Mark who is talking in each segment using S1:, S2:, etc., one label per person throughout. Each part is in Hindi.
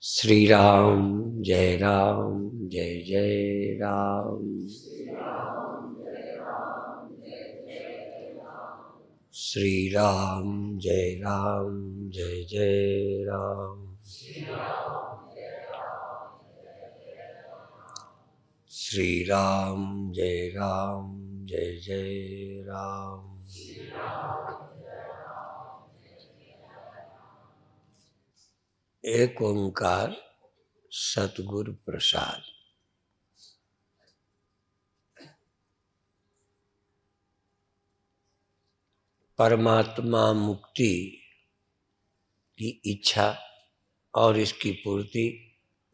S1: श्री राम जय जय राम। श्री राम जय जय राम। श्री राम जय जय राम। एक ओंकार सतगुरु प्रसाद। परमात्मा मुक्ति की इच्छा और इसकी पूर्ति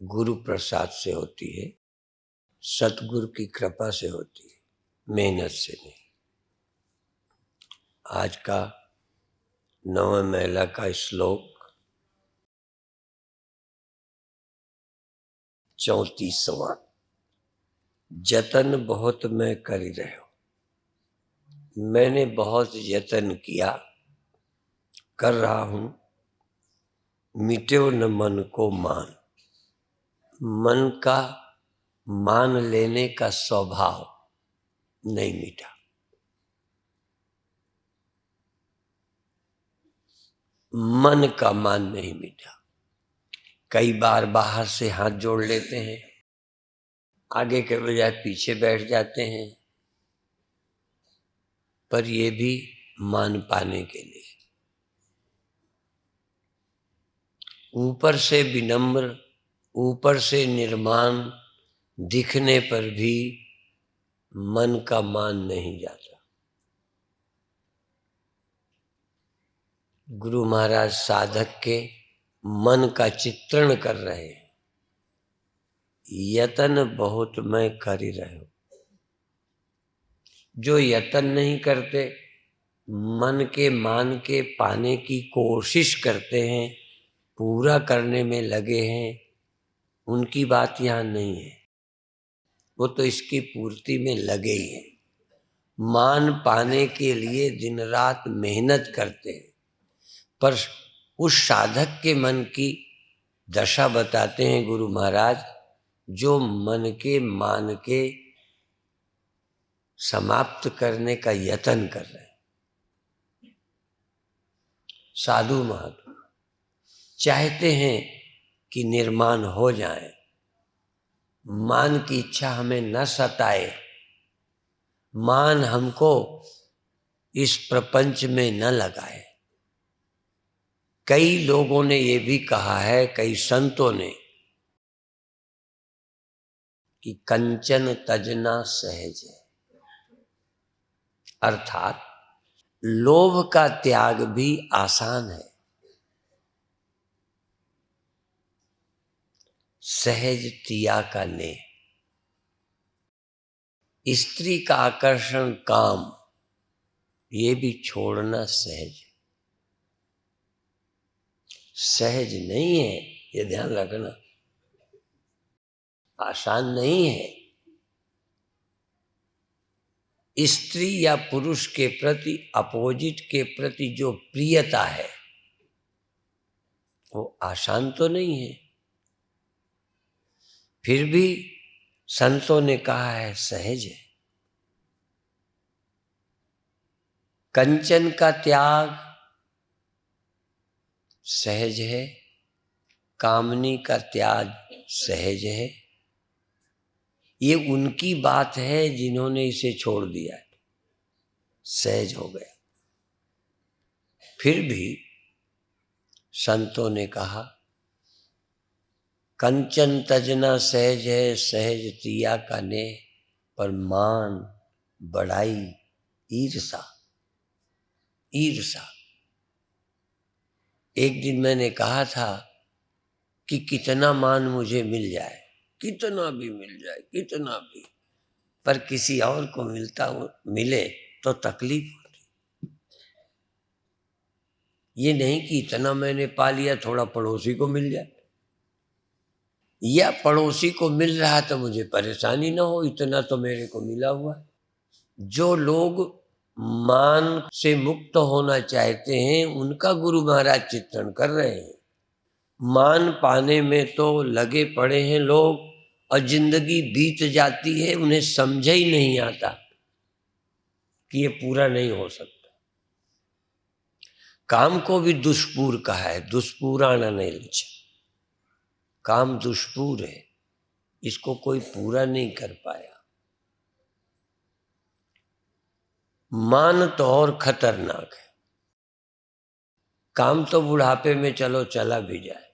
S1: गुरु प्रसाद से होती है, सतगुरु की कृपा से होती है, मेहनत से नहीं। आज का 9वें महिला का श्लोक 34वां। जतन बहुत मैं करी रहो, मैंने बहुत यत्न किया, कर रहा हूं, मिट्यो न मन को मान। मन का मान लेने का स्वभाव नहीं मिटा। मन का मान नहीं मिटा। कई बार बाहर से हाथ जोड़ लेते हैं, आगे के बजाय पीछे बैठ जाते हैं, पर ये भी मान पाने के लिए। ऊपर से विनम्र, ऊपर से निर्माण दिखने पर भी मन का मान नहीं जाता। गुरु महाराज साधक के मन का चित्रण कर रहे हैं। यतन बहुत मैं कर ही रहे हूं। जो यतन नहीं करते, मन के मान के पाने की कोशिश करते हैं, पूरा करने में लगे हैं, उनकी बात यहाँ नहीं है। वो तो इसकी पूर्ति में लगे ही हैं। मान पाने के लिए दिन रात मेहनत करते हैं, पर उस साधक के मन की दशा बताते हैं गुरु महाराज, जो मन के मान के समाप्त करने का यत्न कर रहे हैं। साधु महात्मा चाहते हैं कि निर्माण हो जाए, मान की इच्छा हमें न सताए, मान हमको इस प्रपंच में न लगाए। कई लोगों ने ये भी कहा है, कई संतों ने, कि कंचन तजना सहज है। अर्थात लोभ का त्याग भी आसान है, सहज तिया का ने। स्त्री का आकर्षण, काम, ये भी छोड़ना सहज है। सहज नहीं है, ये ध्यान रखना। आसान नहीं है। स्त्री या पुरुष के प्रति, अपोजिट के प्रति जो प्रियता है, वो आसान तो नहीं है। फिर भी संतों ने कहा है सहज है। कंचन का त्याग सहज है, कामनी का त्याग सहज है। ये उनकी बात है जिन्होंने इसे छोड़ दिया है, सहज हो गया। फिर भी संतों ने कहा कंचन तजना सहज है, सहज तिया का ने, पर मान, बड़ाई, ईर्षा, ईर्षा। एक दिन मैंने कहा था कि कितना मान मुझे मिल जाए, कितना भी मिल जाए, कितना भी, पर किसी और को मिले तो तकलीफ होती। ये नहीं कि इतना मैंने पा लिया, थोड़ा पड़ोसी को मिल जाए, या पड़ोसी को मिल रहा तो मुझे परेशानी ना हो, इतना तो मेरे को मिला हुआ। जो लोग मान से मुक्त होना चाहते हैं, उनका गुरु महाराज चित्रण कर रहे हैं। मान पाने में तो लगे पड़े हैं लोग और जिंदगी बीत जाती है, उन्हें समझ ही नहीं आता कि ये पूरा नहीं हो सकता। काम को भी दुष्पूर कहा है, दुष्पूराण निलच। काम दुष्पूर है, इसको कोई पूरा नहीं कर पाया। मान तो और खतरनाक है। काम तो बुढ़ापे में चलो चला भी जाए,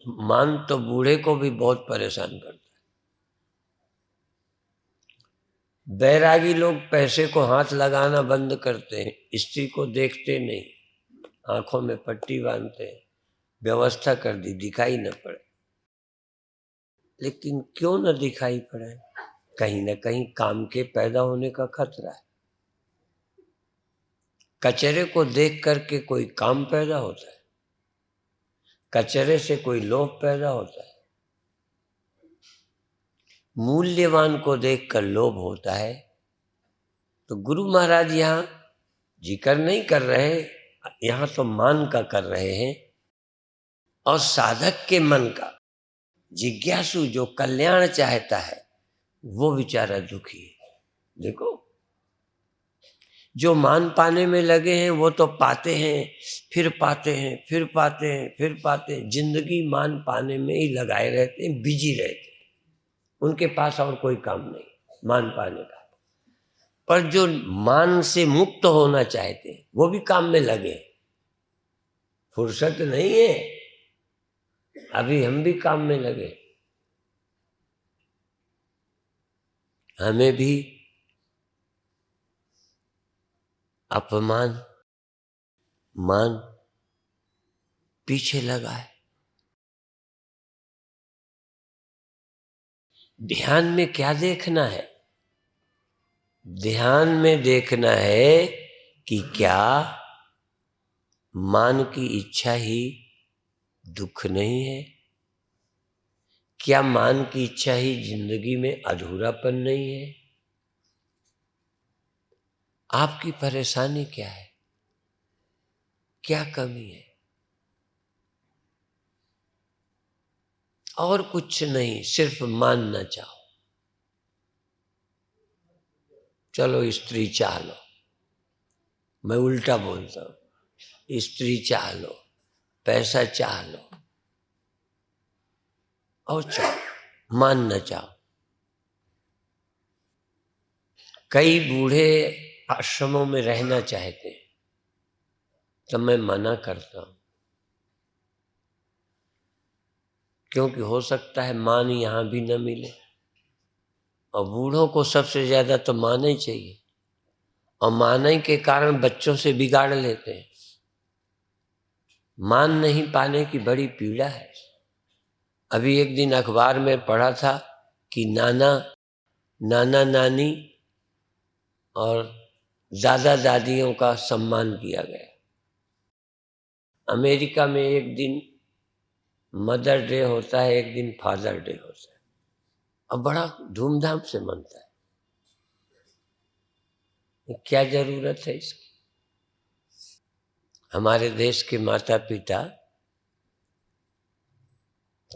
S1: मान तो बूढ़े को भी बहुत परेशान करता है। बैरागी लोग पैसे को हाथ लगाना बंद करते हैं, स्त्री को देखते नहीं, आंखों में पट्टी बांधते हैं, व्यवस्था कर दी दिखाई न पड़े। लेकिन क्यों न दिखाई पड़े? कहीं ना कहीं काम के पैदा होने का खतरा है। कचरे को देख करके कोई काम पैदा होता है, कचरे से कोई लोभ पैदा होता है, मूल्यवान को देखकर लोभ होता है। तो गुरु महाराज यहाँ जिक्र नहीं कर रहे, यहाँ तो मान का कर रहे हैं। और साधक के मन का, जिज्ञासु जो कल्याण चाहता है, वो बेचारा दुखी है। देखो, जो मान पाने में लगे हैं वो तो पाते हैं, फिर पाते हैं, फिर पाते हैं, फिर पाते हैं। जिंदगी मान पाने में ही लगाए रहते हैं, बिजी रहते हैं। उनके पास और कोई काम नहीं मान पाने का। पर जो मान से मुक्त होना चाहते हैं वो भी काम में लगे। फुर्सत नहीं है, अभी हम भी काम में लगे। हमें भी अपमान, मान पीछे लगा है। ध्यान में क्या देखना है? ध्यान में देखना है कि क्या मान की इच्छा ही दुख नहीं है? क्या मान की इच्छा ही जिंदगी में अधूरापन नहीं है? आपकी परेशानी क्या है? क्या कमी है? और कुछ नहीं, सिर्फ मानना चाहो। चलो स्त्री चाह लो, मैं उल्टा बोलता हूं, स्त्री चाह लो, पैसा चाह लो, और चाहो, मानना चाहो। कई बूढ़े आश्रमों में रहना चाहते हैं, तो मैं मना करता हूं, क्योंकि हो सकता है मान यहां भी न मिले। और बूढ़ों को सबसे ज्यादा तो मान ही चाहिए, और मान के कारण बच्चों से बिगाड़ लेते हैं। मान नहीं पाने की बड़ी पीड़ा है। अभी एक दिन अखबार में पढ़ा था कि नाना नानी और दादा दादियों का सम्मान किया गया। अमेरिका में एक दिन मदर डे होता है, एक दिन फादर डे होता है, और बड़ा धूमधाम से मनता है। क्या जरूरत है इसकी? हमारे देश के माता पिता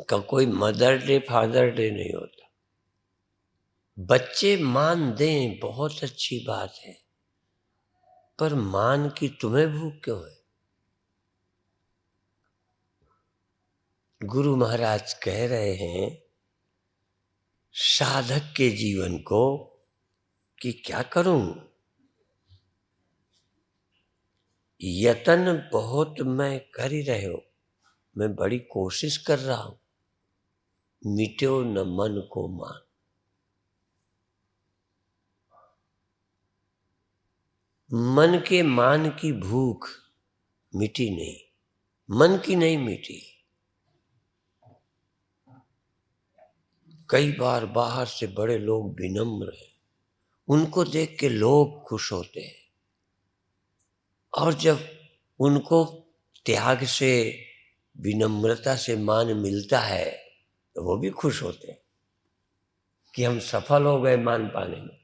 S1: का कोई मदर डे फादर डे नहीं होता। बच्चे मान दें, बहुत अच्छी बात है, पर मान की तुम्हें भूख क्यों है? गुरु महाराज कह रहे हैं साधक के जीवन को कि क्या करूं, यतन बहुत मैं कर ही रहे हो, मैं बड़ी कोशिश कर रहा हूं, मिट्यो न मन को मान। मन के मान की भूख मिटी नहीं, मन की नहीं मिटी। कई बार बाहर से बड़े लोग विनम्र हैं, उनको देख के लोग खुश होते हैं, और जब उनको त्याग से, विनम्रता से मान मिलता है तो वो भी खुश होते हैं कि हम सफल हो गए मान पाने में।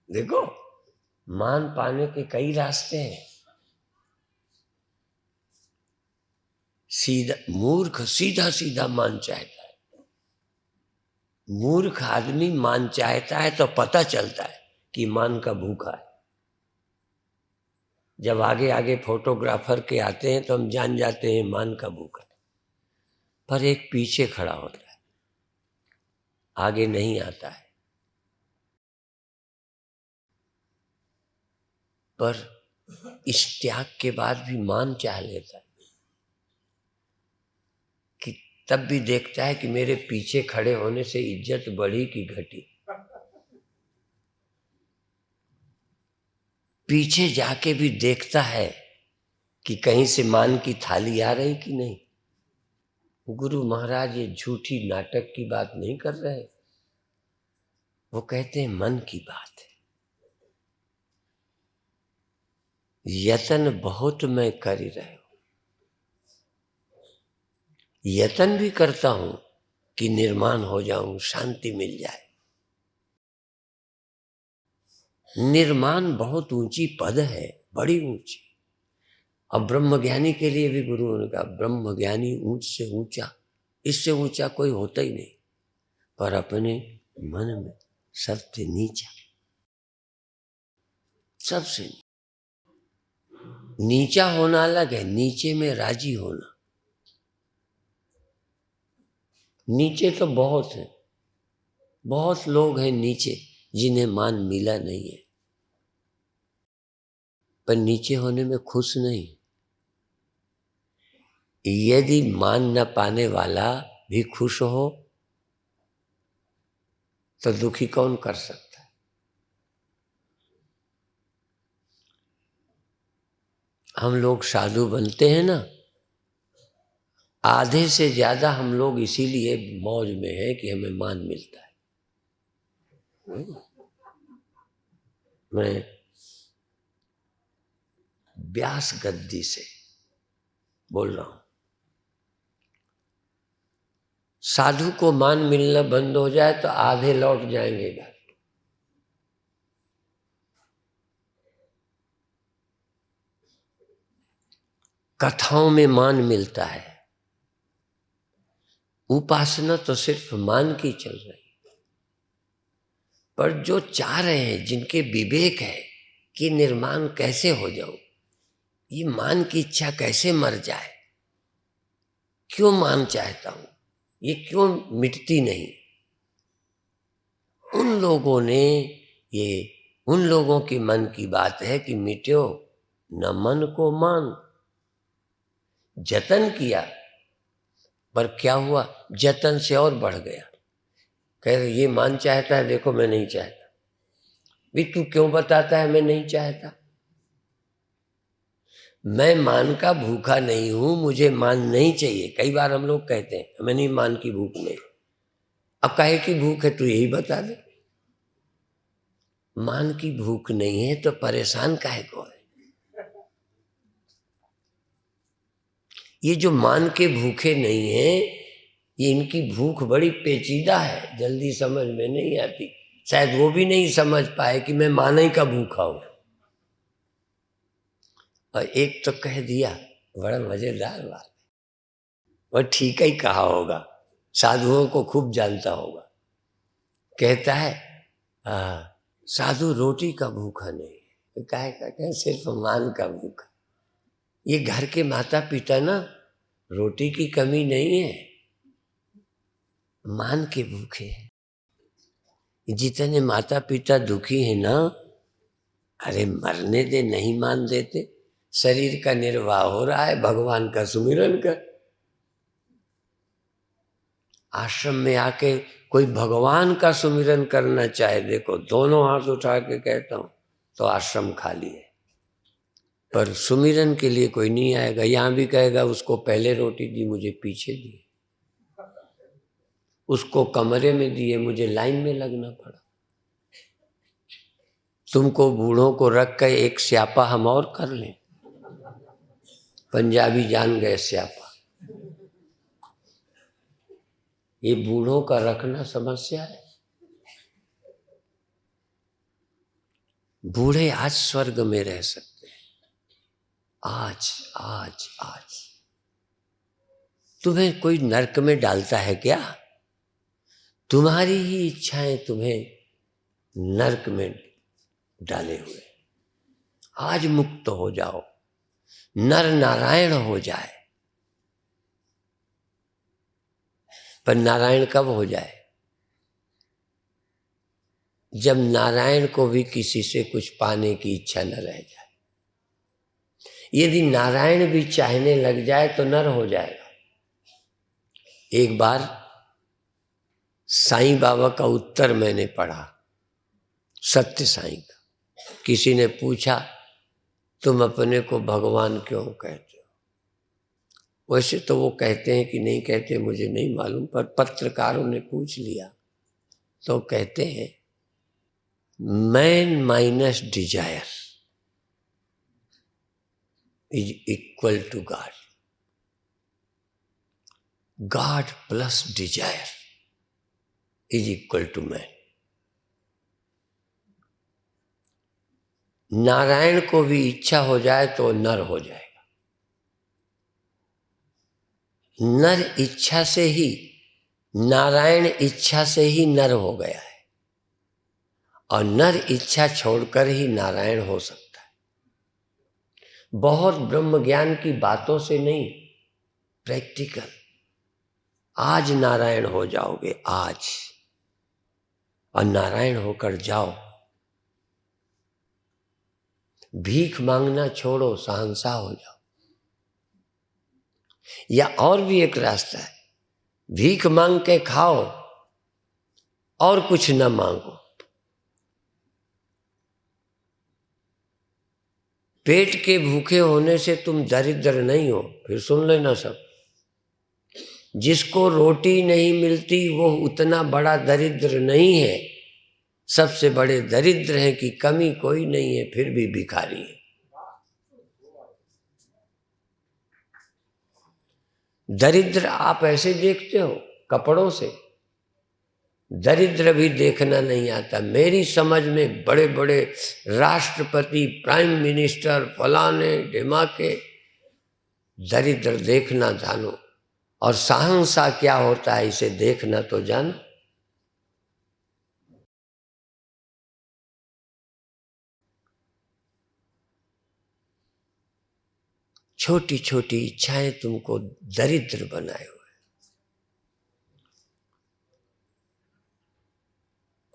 S1: देखो, मान पाने के कई रास्ते हैं। सीधा मूर्ख सीधा सीधा मान चाहता है। मूर्ख आदमी मान चाहता है तो पता चलता है कि मान का भूखा है। जब आगे आगे फोटोग्राफर के आते हैं तो हम जान जाते हैं मान का भूखा है। पर एक पीछे खड़ा होता है, आगे नहीं आता है। पर इस त्याग के बाद भी मान चाह लेता है कि तब भी देखता है कि मेरे पीछे खड़े होने से इज्जत बढ़ी कि घटी। पीछे जाके भी देखता है कि कहीं से मान की थाली आ रही कि नहीं। गुरु महाराज ये झूठी नाटक की बात नहीं कर रहे, वो कहते हैं मन की बात है। यतन बहुत मैं कर ही रहे हूं, यतन भी करता हूं कि निर्माण हो जाऊं, शांति मिल जाए। निर्माण बहुत ऊंची पद है, बड़ी ऊंची। अब ब्रह्मज्ञानी के लिए भी गुरु ने कहा ब्रह्मज्ञानी ऊंच से ऊंचा, इससे ऊंचा कोई होता ही नहीं। पर अपने मन में सबसे नीचा, सबसे नीचा होना अलग है, नीचे में राजी होना। नीचे तो बहुत है, बहुत लोग हैं नीचे जिन्हें मान मिला नहीं है, पर नीचे होने में खुश नहीं। यदि मान न पाने वाला भी खुश हो तो दुखी कौन कर सकता है। हम लोग साधु बनते हैं ना, आधे से ज्यादा हम लोग इसीलिए मौज में है कि हमें मान मिलता है। मैं व्यास गद्दी से बोल रहा हूं, साधु को मान मिलना बंद हो जाए तो आधे लौट जाएंगे घर। कथाओं में मान मिलता है, उपासना तो सिर्फ मान की चल रही। पर जो चाह रहे हैं, जिनके विवेक है कि निर्माण कैसे हो जाऊं, ये मान की इच्छा कैसे मर जाए, क्यों मान चाहता हूं, ये क्यों मिटती नहीं, उन लोगों ने, ये उन लोगों की मन की बात है कि मिट्यो न मन को मान। जतन किया पर क्या हुआ, जतन से और बढ़ गया। कह रहे ये मान चाहता है, देखो मैं नहीं चाहता। भी तू क्यों बताता है मैं नहीं चाहता। मैं मान का भूखा नहीं हूं, मुझे मान नहीं चाहिए। कई बार हम लोग कहते हैं हमें नहीं मान की भूख नहीं। अब काहे की भूख है तू यही बता दे। मान की भूख नहीं है तो परेशान काहे को है। ये जो मान के भूखे नहीं है, ये इनकी भूख बड़ी पेचीदा है, जल्दी समझ में नहीं आती। शायद वो भी नहीं समझ पाए कि मैं माने का भूखा हूं। और एक तो कह दिया, बड़ा मजेदार बात, वह ठीक ही कहा होगा, साधुओं को खूब जानता होगा। कहता है साधु रोटी का भूखा नहीं, तो काहे का कहे सिर्फ मान का भूखा। ये घर के माता पिता ना रोटी की कमी नहीं है, मान के भूखे हैं। जितने माता पिता दुखी हैं ना, अरे मरने दे, नहीं मान देते। शरीर का निर्वाह हो रहा है, भगवान का सुमिरन कर। आश्रम में आके कोई भगवान का सुमिरन करना चाहे, देखो दोनों हाथ उठा के कहता हूं, तो आश्रम खाली है। पर सुमिरन के लिए कोई नहीं आएगा। यहां भी कहेगा उसको पहले रोटी दी, मुझे पीछे दी। उसको कमरे में दिए, मुझे लाइन में लगना पड़ा। तुमको बूढ़ों को रख कर एक स्यापा हम और कर लें। पंजाबी जान गए स्यापा। ये बूढ़ों का रखना समस्या है। बूढ़े आज स्वर्ग में रह सकते हैं, आज आज आज। तुम्हें कोई नरक में डालता है क्या? तुम्हारी ही इच्छाएं तुम्हें नरक में डाले हुए। आज मुक्त हो जाओ, नर नारायण हो जाए। पर नारायण कब हो जाए? जब नारायण को भी किसी से कुछ पाने की इच्छा न रह जाए। यदि नारायण भी चाहने लग जाए तो नर हो जाएगा। एक बार साईं बाबा का उत्तर मैंने पढ़ा, सत्य साईं का। किसी ने पूछा, तुम अपने को भगवान क्यों कहते हो? वैसे तो वो कहते हैं कि नहीं कहते मुझे नहीं मालूम, पर पत्रकारों ने पूछ लिया तो कहते हैं, man minus desire is equal to God, God plus desire is equal to man. Narayan को भी इच्छा हो जाए तो नर हो जाएगा। नर इच्छा से ही, नारायण इच्छा से ही नर हो गया है, और नर इच्छा छोड़कर ही नारायण हो सकता है। बहुत ब्रह्म ज्ञान की बातों से नहीं, प्रैक्टिकल। आज नारायण हो जाओगे, आज, और नारायण होकर जाओ। भीख मांगना छोड़ो, शहंशाह हो जाओ। या और भी एक रास्ता है, भीख मांग के खाओ और कुछ न मांगो। पेट के भूखे होने से तुम दरिद्र नहीं हो। फिर सुन लेना सब, जिसको रोटी नहीं मिलती वो उतना बड़ा दरिद्र नहीं है। सबसे बड़े दरिद्र हैं कि कमी कोई नहीं है फिर भी भिखारी है। दरिद्र आप ऐसे देखते हो कपड़ों से, दरिद्र भी देखना नहीं आता। मेरी समझ में बड़े बड़े राष्ट्रपति, प्राइम मिनिस्टर, फलाने ढिमाके, दरिद्र देखना जानो, और शहंशाह क्या होता है इसे देखना तो जानो। छोटी छोटी इच्छाएं तुमको दरिद्र बनाए हुए,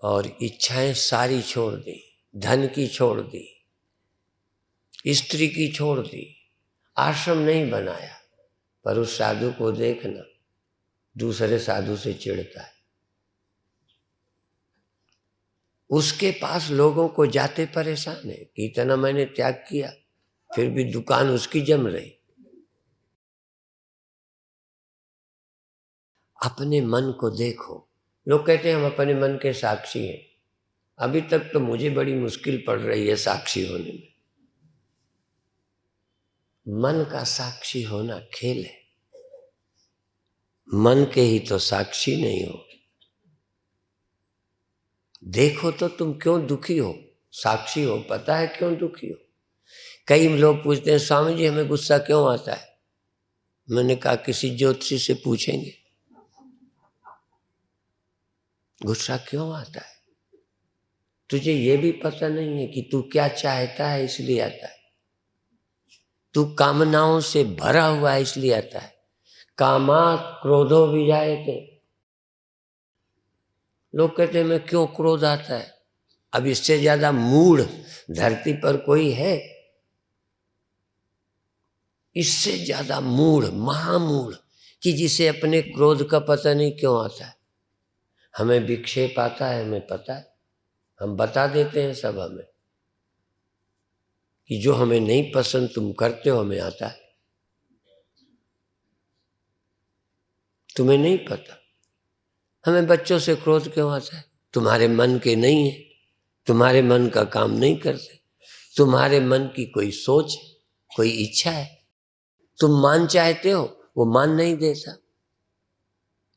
S1: और इच्छाएं सारी छोड़ दी। धन की छोड़ दी, स्त्री की छोड़ दी, आश्रम नहीं बनाया, पर उस साधु को देखना दूसरे साधु से चिढ़ता है। उसके पास लोगों को जाते परेशान है कि इतना मैंने त्याग किया, फिर भी दुकान उसकी जम रही। अपने मन को देखो। लोग कहते हैं हम अपने मन के साक्षी हैं। अभी तक तो मुझे बड़ी मुश्किल पड़ रही है साक्षी होने में। मन का साक्षी होना खेल है। मन के ही तो साक्षी नहीं हो। देखो तो तुम क्यों दुखी हो, साक्षी हो, पता है क्यों दुखी हो। कई लोग पूछते हैं, स्वामी जी हमें गुस्सा क्यों आता है? मैंने कहा किसी ज्योतिषी से पूछेंगे गुस्सा क्यों आता है। तुझे ये भी पता नहीं है कि तू क्या चाहता है इसलिए आता है। तू कामनाओं से भरा हुआ है इसलिए आता है। कामात् क्रोधो विजायते। लोग कहते हैं मैं क्यों क्रोध आता है। अब इससे ज्यादा मूढ़ धरती पर कोई है? इससे ज्यादा मूढ़, महामूढ़, कि जिसे अपने क्रोध का पता नहीं क्यों आता है। हमें विक्षेप आता है, हमें पता है, हम बता देते हैं सब हमें कि जो हमें नहीं पसंद तुम करते हो, हमें आता है, तुम्हें नहीं पता। हमें बच्चों से क्रोध क्यों आता है? तुम्हारे मन के नहीं है, तुम्हारे मन का काम नहीं करते, तुम्हारे मन की कोई सोच, कोई इच्छा है। तुम मान चाहते हो, वो मान नहीं देता,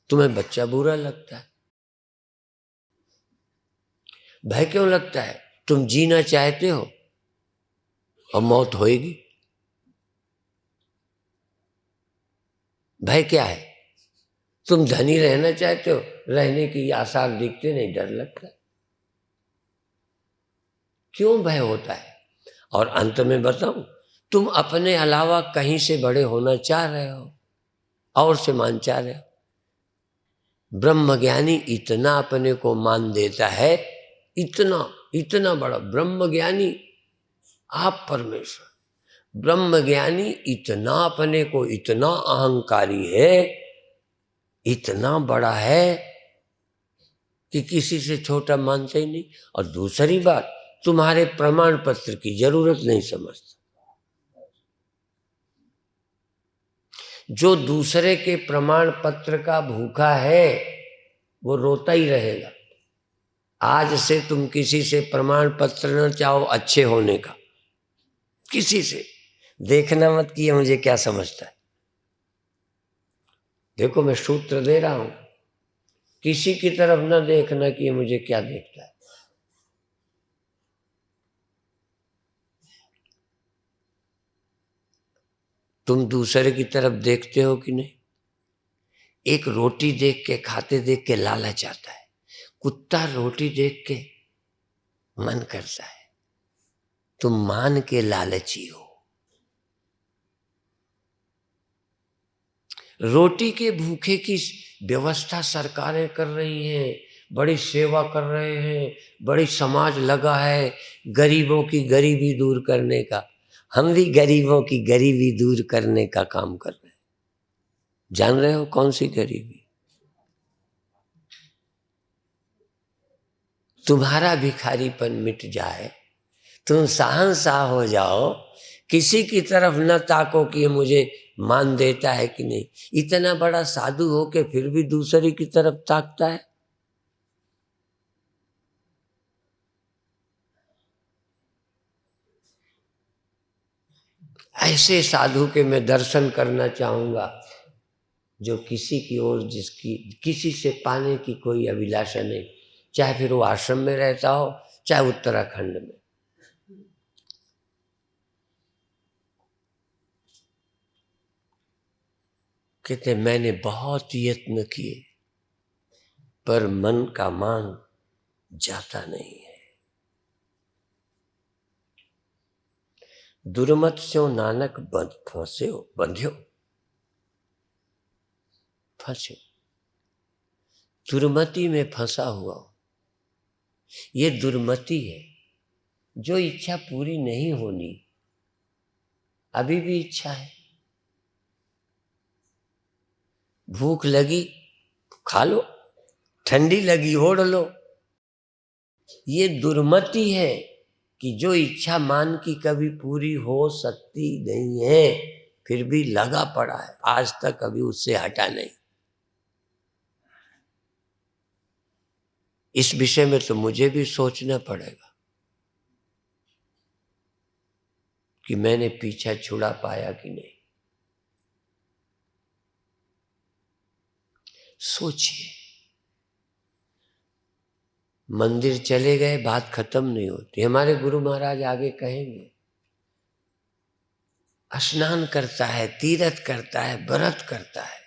S1: तुम्हें बच्चा बुरा लगता है। भय क्यों लगता है? तुम जीना चाहते हो और मौत होएगी। भय क्या है? तुम धनी रहना चाहते हो, रहने की आसार दिखते नहीं, डर लगता है। क्यों भय होता है? और अंत में बताऊं, तुम अपने अलावा कहीं से बड़े होना चाह रहे हो और से मान चाह रहे हो। ब्रह्मज्ञानी इतना अपने को मान देता है, इतना इतना बड़ा ब्रह्मज्ञानी, आप परमेश्वर, ब्रह्मज्ञानी इतना अपने को, इतना अहंकारी है, इतना बड़ा है कि किसी से छोटा मानता ही नहीं। और दूसरी बात, तुम्हारे प्रमाण पत्र की जरूरत नहीं समझता। जो दूसरे के प्रमाण पत्र का भूखा है वो रोता ही रहेगा। आज से तुम किसी से प्रमाण पत्र न चाहो अच्छे होने का, किसी से देखना मत कि ये मुझे क्या समझता है। देखो मैं सूत्र दे रहा हूं, किसी की तरफ न देखना कि ये मुझे क्या देखता है। तुम दूसरे की तरफ देखते हो कि नहीं? एक रोटी देख के, खाते देख के लालच आता है, कुत्ता रोटी देख के मन करता है। तुम मान के लालची हो। रोटी के भूखे की व्यवस्था सरकारें कर रही हैं, बड़ी सेवा कर रहे हैं, बड़ी समाज लगा है गरीबों की गरीबी दूर करने का। हम भी गरीबों की गरीबी दूर करने का काम कर रहे हैं। जान रहे हो कौन सी गरीबी? तुम्हारा भिखारीपन मिट जाए, तुम शहंशाह हो जाओ, किसी की तरफ न ताको कि ये मुझे मान देता है कि नहीं। इतना बड़ा साधु हो के फिर भी दूसरे की तरफ ताकता है। ऐसे साधु के मैं दर्शन करना चाहूंगा जो किसी की ओर, जिसकी किसी से पाने की कोई अभिलाषा नहीं, चाहे फिर वो आश्रम में रहता हो चाहे उत्तराखंड में। कहते मैंने बहुत यत्न किए पर मन का मान जाता नहीं है। दुर्मत स्यो नानक फंस्यो बंध्यो, फंस्यो, दुर्मति में फंसा हुआ। ये दुर्मति है। जो इच्छा पूरी नहीं होनी, अभी भी इच्छा है। भूख लगी खा लो, ठंडी लगी ओढ़ लो। ये दुर्मति है कि जो इच्छा मान की कभी पूरी हो सकती नहीं है, फिर भी लगा पड़ा है, आज तक कभी उससे हटा नहीं। इस विषय में तो मुझे भी सोचना पड़ेगा कि मैंने पीछा छुड़ा पाया कि नहीं। सोचिए, मंदिर चले गए बात खत्म नहीं होती। हमारे गुरु महाराज आगे कहेंगे, स्नान करता है, तीर्थ करता है, व्रत करता है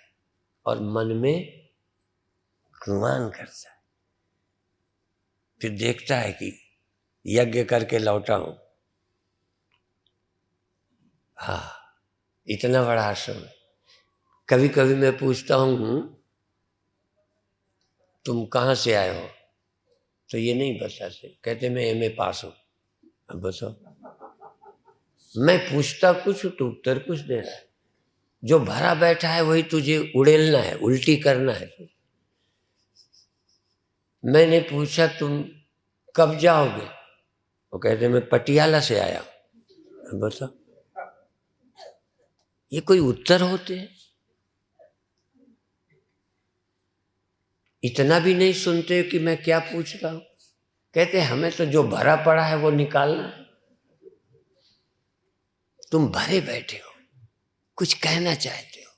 S1: और मन में गुमान करता है, फिर देखता है कि यज्ञ करके लौटा हूं। हाँ, इतना बड़ा आश्रम है। कभी कभी मैं पूछता हूं तुम कहाँ से आए हो, तो ये नहीं बताते, कहते मैं एमए पास हूं। अब बताओ, मैं पूछता कुछ तो उत्तर कुछ दे रहा है। जो भरा बैठा है वही तुझे उड़ेलना है, उल्टी करना है। मैंने पूछा तुम कब जाओगे, वो कहते मैं पटियाला से आया हूं। बताओ, ये कोई उत्तर होते हैं? इतना भी नहीं सुनते कि मैं क्या पूछ रहा हूं। कहते हमें तो जो भरा पड़ा है वो निकालना है। तुम भरे बैठे हो, कुछ कहना चाहते हो।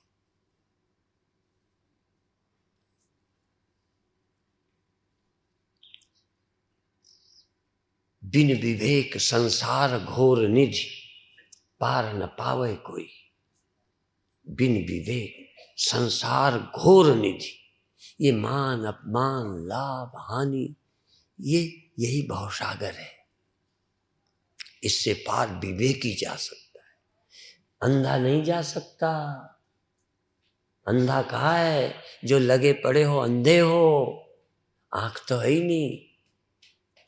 S1: बिन विवेक संसार घोर निधि, पार न पावे कोई। बिन विवेक, संसार घोर निधि, ये मान अपमान लाभ हानि, ये यही भवसागर है। इससे पार विवेक ही जा सकता है, अंधा नहीं जा सकता। अंधा कहाँ है? जो लगे पड़े हो अंधे हो, आंख तो है ही नहीं।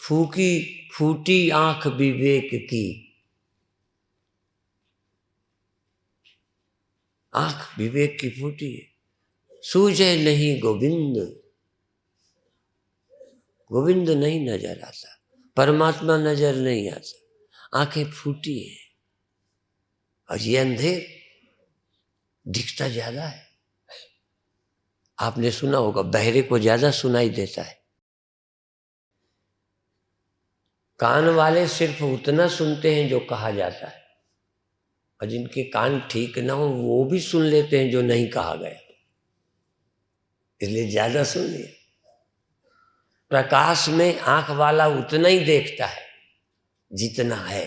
S1: फूकी फूटी आंख विवेक की, आंख विवेक की फूटी है। सूझे नहीं गोविंद, गोविंद नहीं नजर आता, परमात्मा नजर नहीं आता, आंखें फूटी है। और ये अंधेर दिखता ज्यादा है। आपने सुना होगा बहरे को ज्यादा सुनाई देता है। कान वाले सिर्फ उतना सुनते हैं जो कहा जाता है, और जिनके कान ठीक ना हो वो भी सुन लेते हैं जो नहीं कहा गया, इसलिए ज्यादा सुन लिया। प्रकाश में आंख वाला उतना ही देखता है जितना है,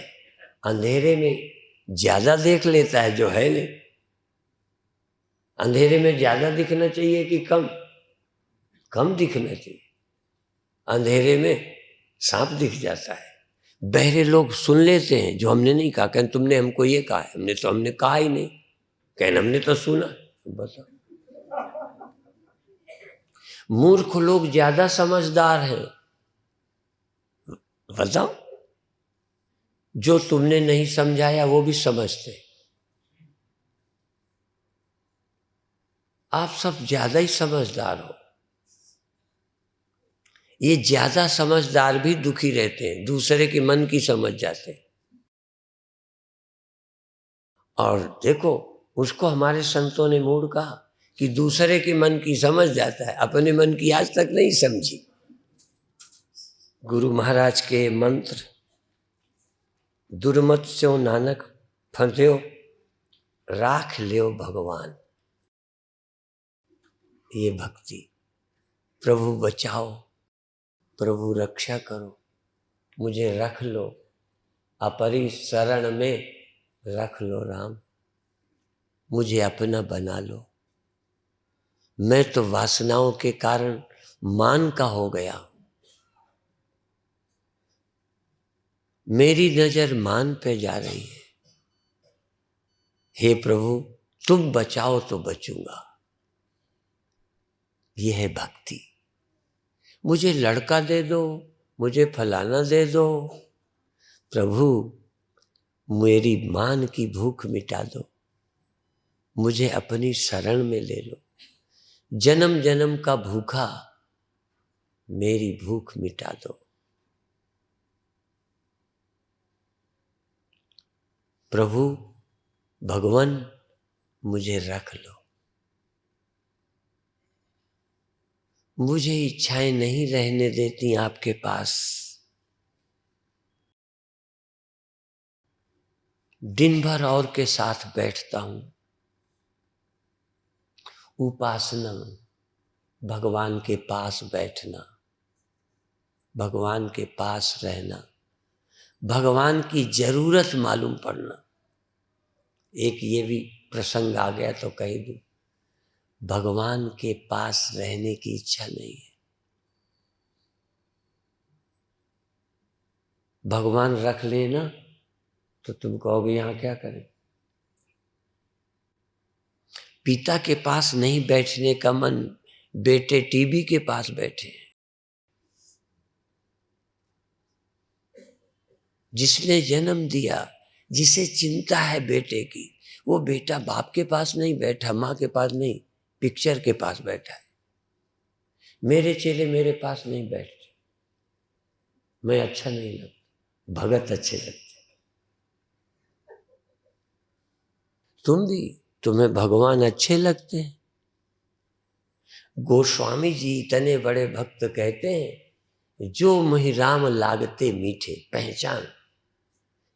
S1: अंधेरे में ज्यादा देख लेता है जो है नहीं। अंधेरे में ज्यादा दिखना चाहिए कि कम? कम दिखना चाहिए। अंधेरे में सांप दिख जाता है। बहरे लोग सुन लेते हैं जो हमने नहीं कहा, कहने तुमने हमको ये कहा है, हमने कहा ही नहीं, कहने हमने तो सुना। बताओ, मूर्ख लोग ज्यादा समझदार हैं। बताओ, जो तुमने नहीं समझाया वो भी समझते। आप सब ज्यादा ही समझदार हो। ये ज्यादा समझदार भी दुखी रहते हैं, दूसरे के मन की समझ जाते हैं। और देखो, उसको हमारे संतों ने मूढ़ कहा कि दूसरे के मन की समझ जाता है, अपने मन की आज तक नहीं समझी। गुरु महाराज के मंत्र, दुर्मत स्यो नानक फंस्यो, राख लियो भगवान। ये भक्ति, प्रभु बचाओ, प्रभु रक्षा करो, मुझे रख लो, अपरी शरण में रख लो राम, मुझे अपना बना लो। मैं तो वासनाओं के कारण मान का हो गया, मेरी नजर मान पे जा रही है। हे प्रभु तुम बचाओ तो बचूंगा। यह है भक्ति। मुझे लड़का दे दो, मुझे फलाना दे दो, प्रभु मेरी मान की भूख मिटा दो, मुझे अपनी शरण में ले लो। जन्म जन्म का भूखा मेरी भूख मिटा दो। प्रभु भगवान मुझे रख लो। मुझे इच्छाएं नहीं रहने देती आपके पास। दिन भर और के साथ बैठता हूं। उपासना, भगवान के पास बैठना, भगवान के पास रहना, भगवान की जरूरत मालूम पड़ना। एक ये भी प्रसंग आ गया तो कह दूं, भगवान के पास रहने की इच्छा नहीं है। भगवान रख लेना तो तुम कहोगे यहां क्या करें। पिता के पास नहीं बैठने का मन, बेटे टीवी के पास बैठे। जिसने जन्म दिया, जिसे चिंता है बेटे की, वो बेटा बाप के पास नहीं बैठा, माँ के पास नहीं, पिक्चर के पास बैठा है। मेरे चेले मेरे पास नहीं बैठते, मैं अच्छा नहीं लगता, भगत अच्छे लगते। तुम भी, तुम्हें भगवान अच्छे लगते हैं। गोस्वामी जी इतने बड़े भक्त कहते हैं, जो मोहि राम लागते मीठे, पहचान,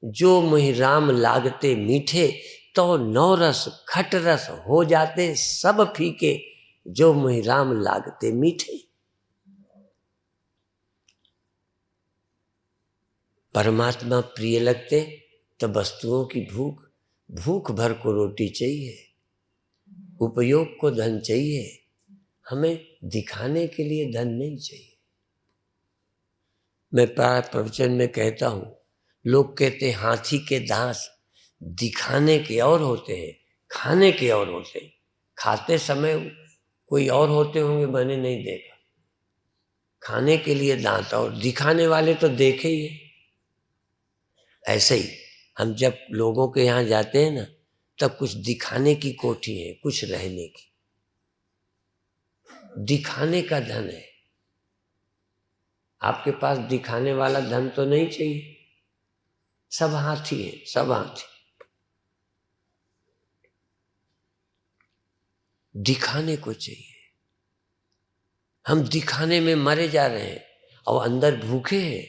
S1: जो मोहि राम लागते मीठे, तो नौरस खट रस हो जाते सब फीके, जो मोहि राम लागते मीठे। परमात्मा प्रिय लगते तो वस्तुओं की भूख, भूख भर को रोटी चाहिए, उपयोग को धन चाहिए, हमें दिखाने के लिए धन नहीं चाहिए। मैं प्राय प्रवचन में कहता हूँ, लोग कहते हैं हाथी के दांत दिखाने के और होते हैं, खाने के और होते हैं। खाते समय कोई और होते होंगे, मैंने नहीं देखा। खाने के लिए दांत और दिखाने वाले तो देखे ही है। ऐसे ही हम जब लोगों के यहाँ जाते हैं ना, तब कुछ दिखाने की कोठी है, कुछ रहने की। दिखाने का धन है। आपके पास दिखाने वाला धन तो नहीं चाहिए। सब हाथी है, सब हाथी। दिखाने को चाहिए। हम दिखाने में मरे जा रहे हैं और अंदर भूखे हैं।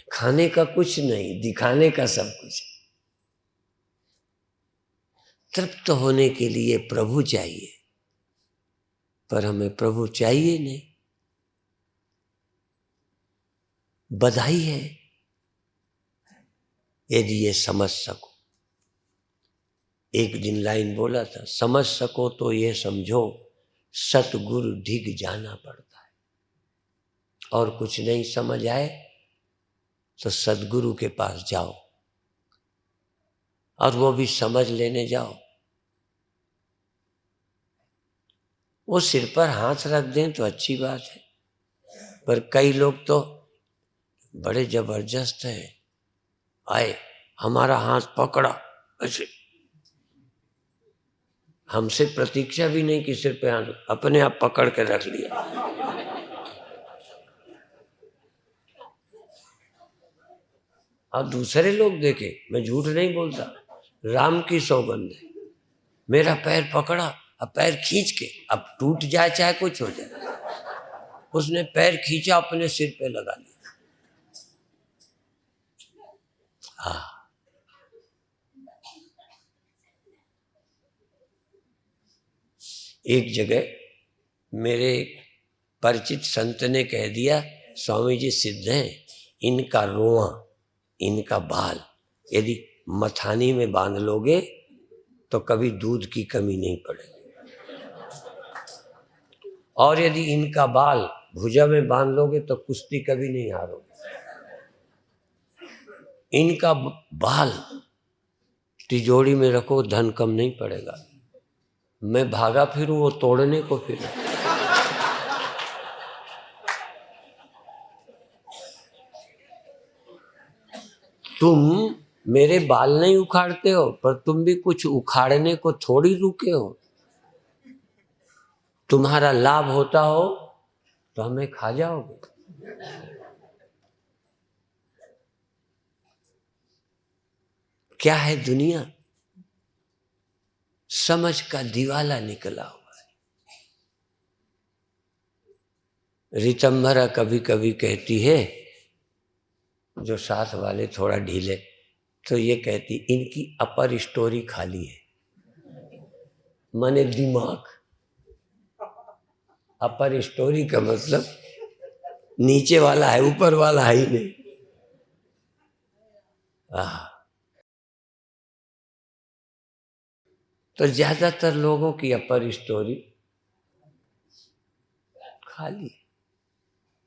S1: खाने का कुछ नहीं, दिखाने का सब कुछ। तृप्त होने के लिए प्रभु चाहिए, पर हमें प्रभु चाहिए नहीं। बधाई है यदि ये समझ सको। एक दिन लाइन बोला था, समझ सको तो ये समझो, सतगुरु ढिग जाना पड़ता है। और कुछ नहीं समझ आए तो सतगुरु के पास जाओ, और वो भी समझ लेने जाओ। वो सिर पर हाथ रख दें तो अच्छी बात है, पर कई लोग तो बड़े जबरदस्त हैं। आए, हमारा हाथ पकड़ा, ऐसे हमसे प्रतीक्षा भी नहीं कि सिर पे हाथ, अपने आप पकड़ के रख लिया। और दूसरे लोग देखे, मैं झूठ नहीं बोलता, राम की सौगंध है, मेरा पैर पकड़ा, अब पैर खींच के, अब टूट जाए चाहे कुछ हो जाए, उसने पैर खींचा, अपने सिर पे लगा लिया। हाँ, एक जगह मेरे परिचित संत ने कह दिया, स्वामी जी सिद्ध हैं, इनका रोआ, इनका बाल यदि मथानी में बांध लोगे तो कभी दूध की कमी नहीं पड़ेगी, और यदि इनका बाल भुजा में बांध लोगे तो कुश्ती कभी नहीं हारोगे। इनका बाल तिजोरी में रखो, धन कम नहीं पड़ेगा। मैं भागा फिरूं, वो तोड़ने को फिर। तुम मेरे बाल नहीं उखाड़ते हो, पर तुम भी कुछ उखाड़ने को थोड़ी रुके हो। तुम्हारा लाभ होता हो तो हमें खा जाओगे। क्या है दुनिया? समझ का दिवाला निकला हुआ है। रितंभरा कभी कभी कहती है, जो साथ वाले थोड़ा ढीले, तो ये कहती, इनकी अपर स्टोरी खाली है, माने दिमाग। अपर स्टोरी का मतलब नीचे वाला है, ऊपर वाला है ही नहीं। तो ज्यादातर लोगों की अपर स्टोरी खाली है।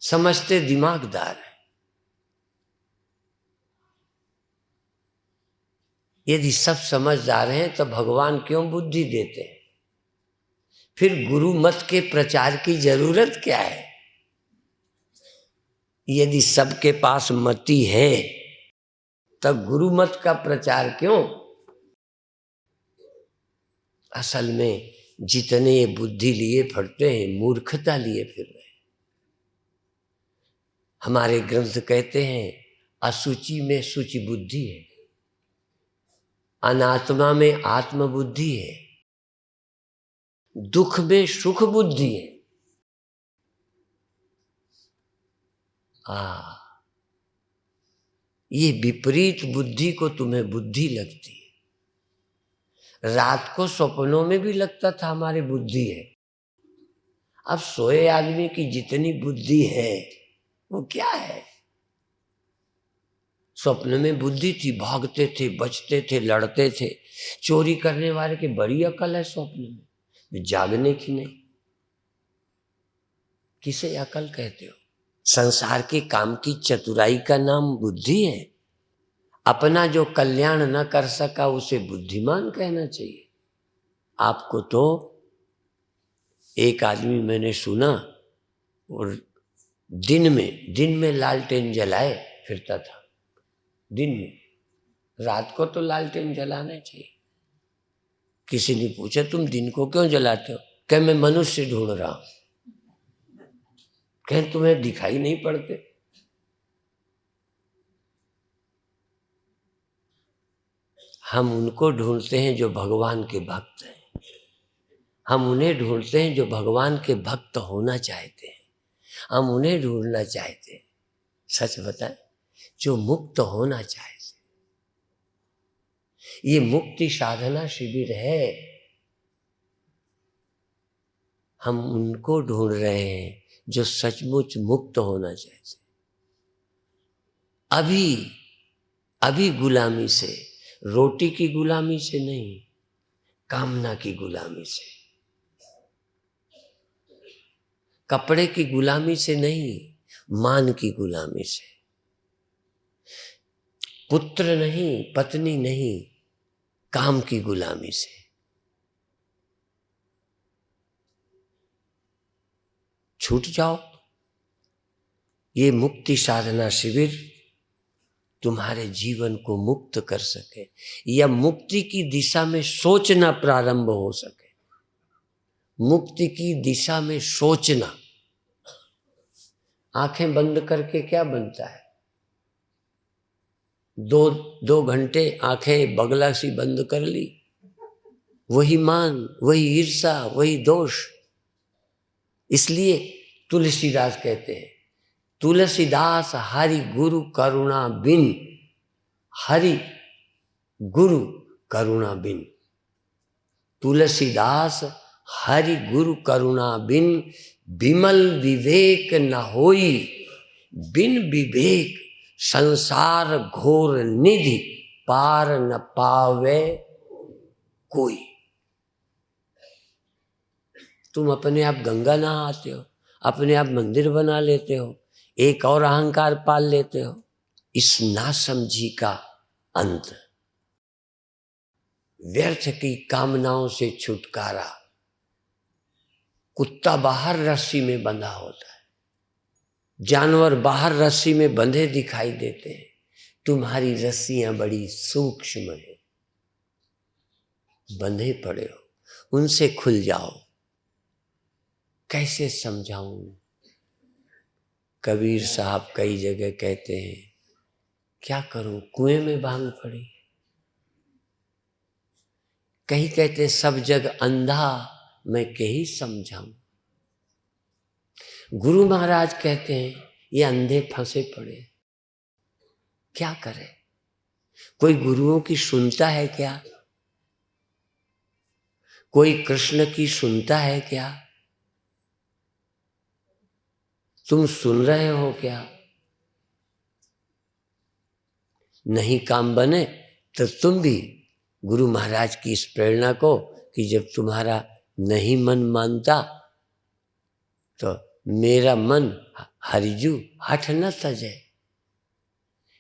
S1: समझते दिमागदार है। यदि सब समझदार हैं तो भगवान क्यों बुद्धि देते हैं? फिर गुरु मत के प्रचार की जरूरत क्या है? यदि सबके पास मति है तब गुरु मत का प्रचार क्यों? असल में जितने ये बुद्धि लिए फिरते हैं, मूर्खता लिए फिर रहे हैं। हमारे ग्रंथ कहते हैं, असुचि में सुचि बुद्धि है, अनात्मा में आत्म बुद्धि है, दुख में सुख बुद्धि है। ये विपरीत बुद्धि को तुम्हें बुद्धि लगती है। रात को सपनों में भी लगता था हमारी बुद्धि है। अब सोए आदमी की जितनी बुद्धि है वो क्या है? स्वप्न में बुद्धि थी, भागते थे, बचते थे, लड़ते थे। चोरी करने वाले की बड़ी अकल है स्वप्न में। जागने की नहीं। किसे अकल कहते हो? संसार के काम की चतुराई का नाम बुद्धि है। अपना जो कल्याण न कर सका उसे बुद्धिमान कहना चाहिए। आपको तो एक आदमी मैंने सुना, और दिन में लालटेन जलाए फिरता था। दिन में, रात को तो लालटेन जलाना चाहिए। किसी ने पूछा तुम दिन को क्यों जलाते हो? कह मैं मनुष्य ढूंढ रहा हूं। कह तुम्हें दिखाई नहीं पड़ते? हम उनको ढूंढते हैं जो भगवान के भक्त हैं। हम उन्हें ढूंढते हैं जो भगवान के भक्त होना चाहते हैं। हम उन्हें ढूंढना चाहते हैं, सच बताएं, जो मुक्त होना चाहते। ये मुक्ति साधना शिविर है। हम उनको ढूंढ रहे हैं जो सचमुच मुक्त होना चाहते। अभी गुलामी से, रोटी की गुलामी से नहीं, कामना की गुलामी से, कपड़े की गुलामी से नहीं, मान की गुलामी से, पुत्र नहीं, पत्नी नहीं, काम की गुलामी से। छूट जाओ। ये मुक्ति साधना शिविर तुम्हारे जीवन को मुक्त कर सके, या मुक्ति की दिशा में सोचना प्रारंभ हो सके। मुक्ति की दिशा में सोचना। आंखें बंद करके क्या बनता है? दो घंटे आंखें बगला सी बंद कर ली, वही मान, वही ईर्षा, वही दोष। इसलिए तुलसीदास कहते हैं, तुलसीदास हरि गुरु करुणा बिन, हरि गुरु करुणा बिन। तुलसीदास हरि गुरु करुणा बिन, विमल विवेक न होई, बिन विवेक संसार घोर निधि, पार न पावे कोई। तुम अपने आप गंगा नहाते हो, अपने आप मंदिर बना लेते हो, एक और अहंकार पाल लेते हो। इस नासमझी का अंत, व्यर्थ की कामनाओं से छुटकारा। कुत्ता बाहर रस्सी में बंधा होता है, जानवर बाहर रस्सी में बंधे दिखाई देते हैं। तुम्हारी रस्सियां बड़ी सूक्ष्म है, बंधे पड़े हो, उनसे खुल जाओ। कैसे समझाऊं? कबीर साहब कई जगह कहते हैं, क्या करूं, कुएं में भांग पड़ी। कहीं कहते सब जग अंधा, मैं कहीं समझाऊं। गुरु महाराज कहते हैं ये अंधे फंसे पड़े, क्या करे? कोई गुरुओं की सुनता है क्या? कोई कृष्ण की सुनता है क्या? तुम सुन रहे हो क्या? नहीं काम बने तो तुम भी गुरु महाराज की इस प्रेरणा को, कि जब तुम्हारा नहीं मन मानता तो मेरा मन हरिजू हठ न तजे।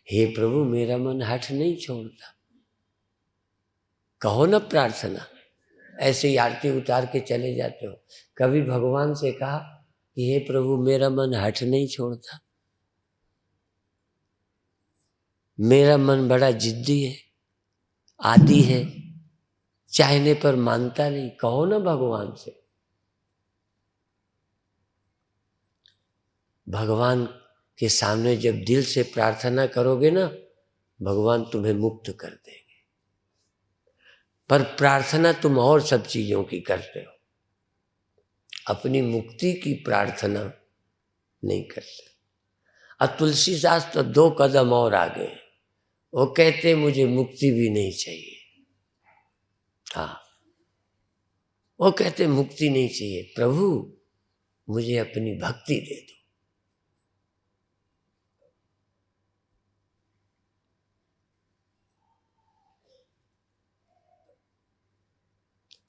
S1: हे प्रभु, मेरा मन हठ नहीं छोड़ता। कहो न प्रार्थना। ऐसे ही आरती उतार के चले जाते हो। कभी भगवान से कहा कि हे प्रभु, मेरा मन हठ नहीं छोड़ता, मेरा मन बड़ा जिद्दी है, आदी है, चाहने पर मानता नहीं। कहो ना भगवान से। भगवान के सामने जब दिल से प्रार्थना करोगे ना, भगवान तुम्हें मुक्त कर देंगे। पर प्रार्थना तुम और सब चीजों की करते हो, अपनी मुक्ति की प्रार्थना नहीं करते। और तुलसीदास तो 2 कदम और आगे, वो कहते मुझे मुक्ति भी नहीं चाहिए। हाँ, वो कहते मुक्ति नहीं चाहिए, प्रभु मुझे अपनी भक्ति दे दो।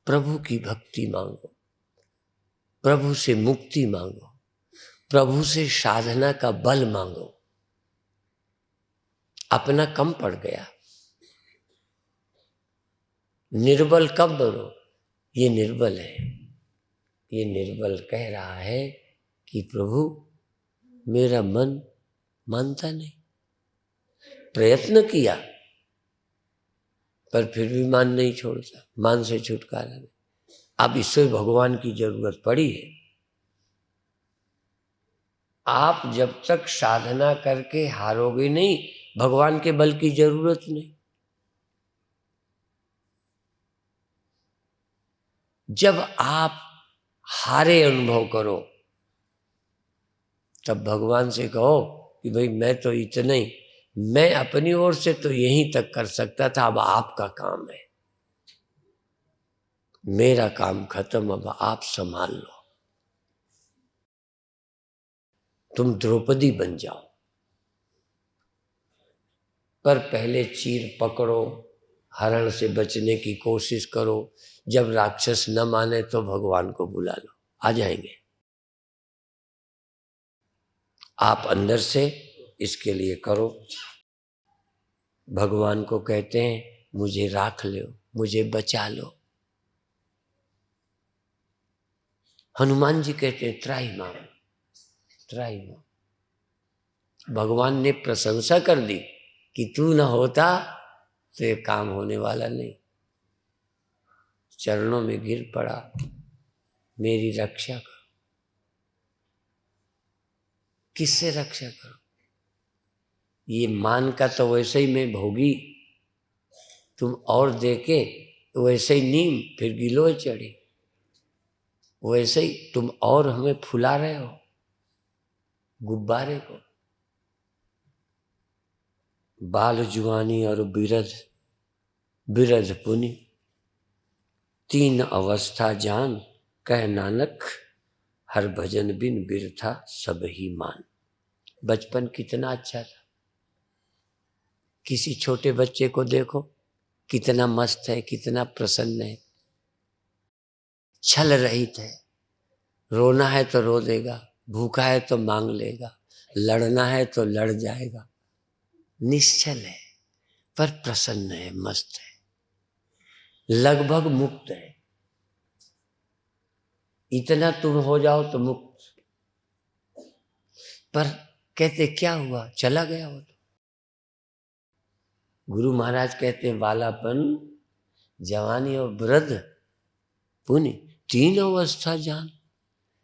S1: प्रभु की भक्ति मांगो। प्रभु से मुक्ति मांगो, प्रभु से साधना का बल मांगो। अपना कम पड़ गया, निर्बल कब बनो? ये निर्बल है, ये निर्बल कह रहा है कि प्रभु मेरा मन मानता नहीं। प्रयत्न किया पर फिर भी मान नहीं छोड़ता, मान से छुटकारा नहीं। अब ईश्वर भगवान की जरूरत पड़ी है। आप जब तक साधना करके हारोगे नहीं, भगवान के बल की जरूरत नहीं। जब आप हारे अनुभव करो तब भगवान से कहो कि भाई मैं तो इतना ही, मैं अपनी ओर से तो यहीं तक कर सकता था, अब आपका काम है, मेरा काम खत्म, अब आप संभाल लो। तुम द्रौपदी बन जाओ, पर पहले चीर पकड़ो, हरण से बचने की कोशिश करो। जब राक्षस न माने तो भगवान को बुला लो, आ जाएंगे। आप अंदर से इसके लिए करो। भगवान को कहते हैं मुझे राख लो, मुझे बचा लो। हनुमान जी कहते हैं त्राही माम, त्राही माम। भगवान ने प्रशंसा कर दी कि तू न होता तो ये काम होने वाला नहीं। चरणों में गिर पड़ा, मेरी रक्षा करो। किससे रक्षा करो? ये मान का तो वैसे ही मैं भोगी, तुम और देके वैसे ही नीम फिर गिलोय चढ़ी, वैसे ही तुम और हमें फुला रहे हो गुब्बारे को। बाल जुआनी और बिरध पुनि, तीन अवस्था जान, कह नानक हर भजन बिन बिरथा सब ही मान। बचपन कितना अच्छा था। किसी छोटे बच्चे को देखो कितना मस्त है, कितना प्रसन्न है, छल रहित है। रोना है तो रो देगा, भूखा है तो मांग लेगा, लड़ना है तो लड़ जाएगा। निश्चल है पर प्रसन्न है, मस्त है, लगभग मुक्त है। इतना तुम हो जाओ तो मुक्त। पर कहते क्या हुआ, चला गया वो तो। गुरु महाराज कहते हैं बालापन, जवानी और वृद्ध पुण्य, तीन अवस्था जान।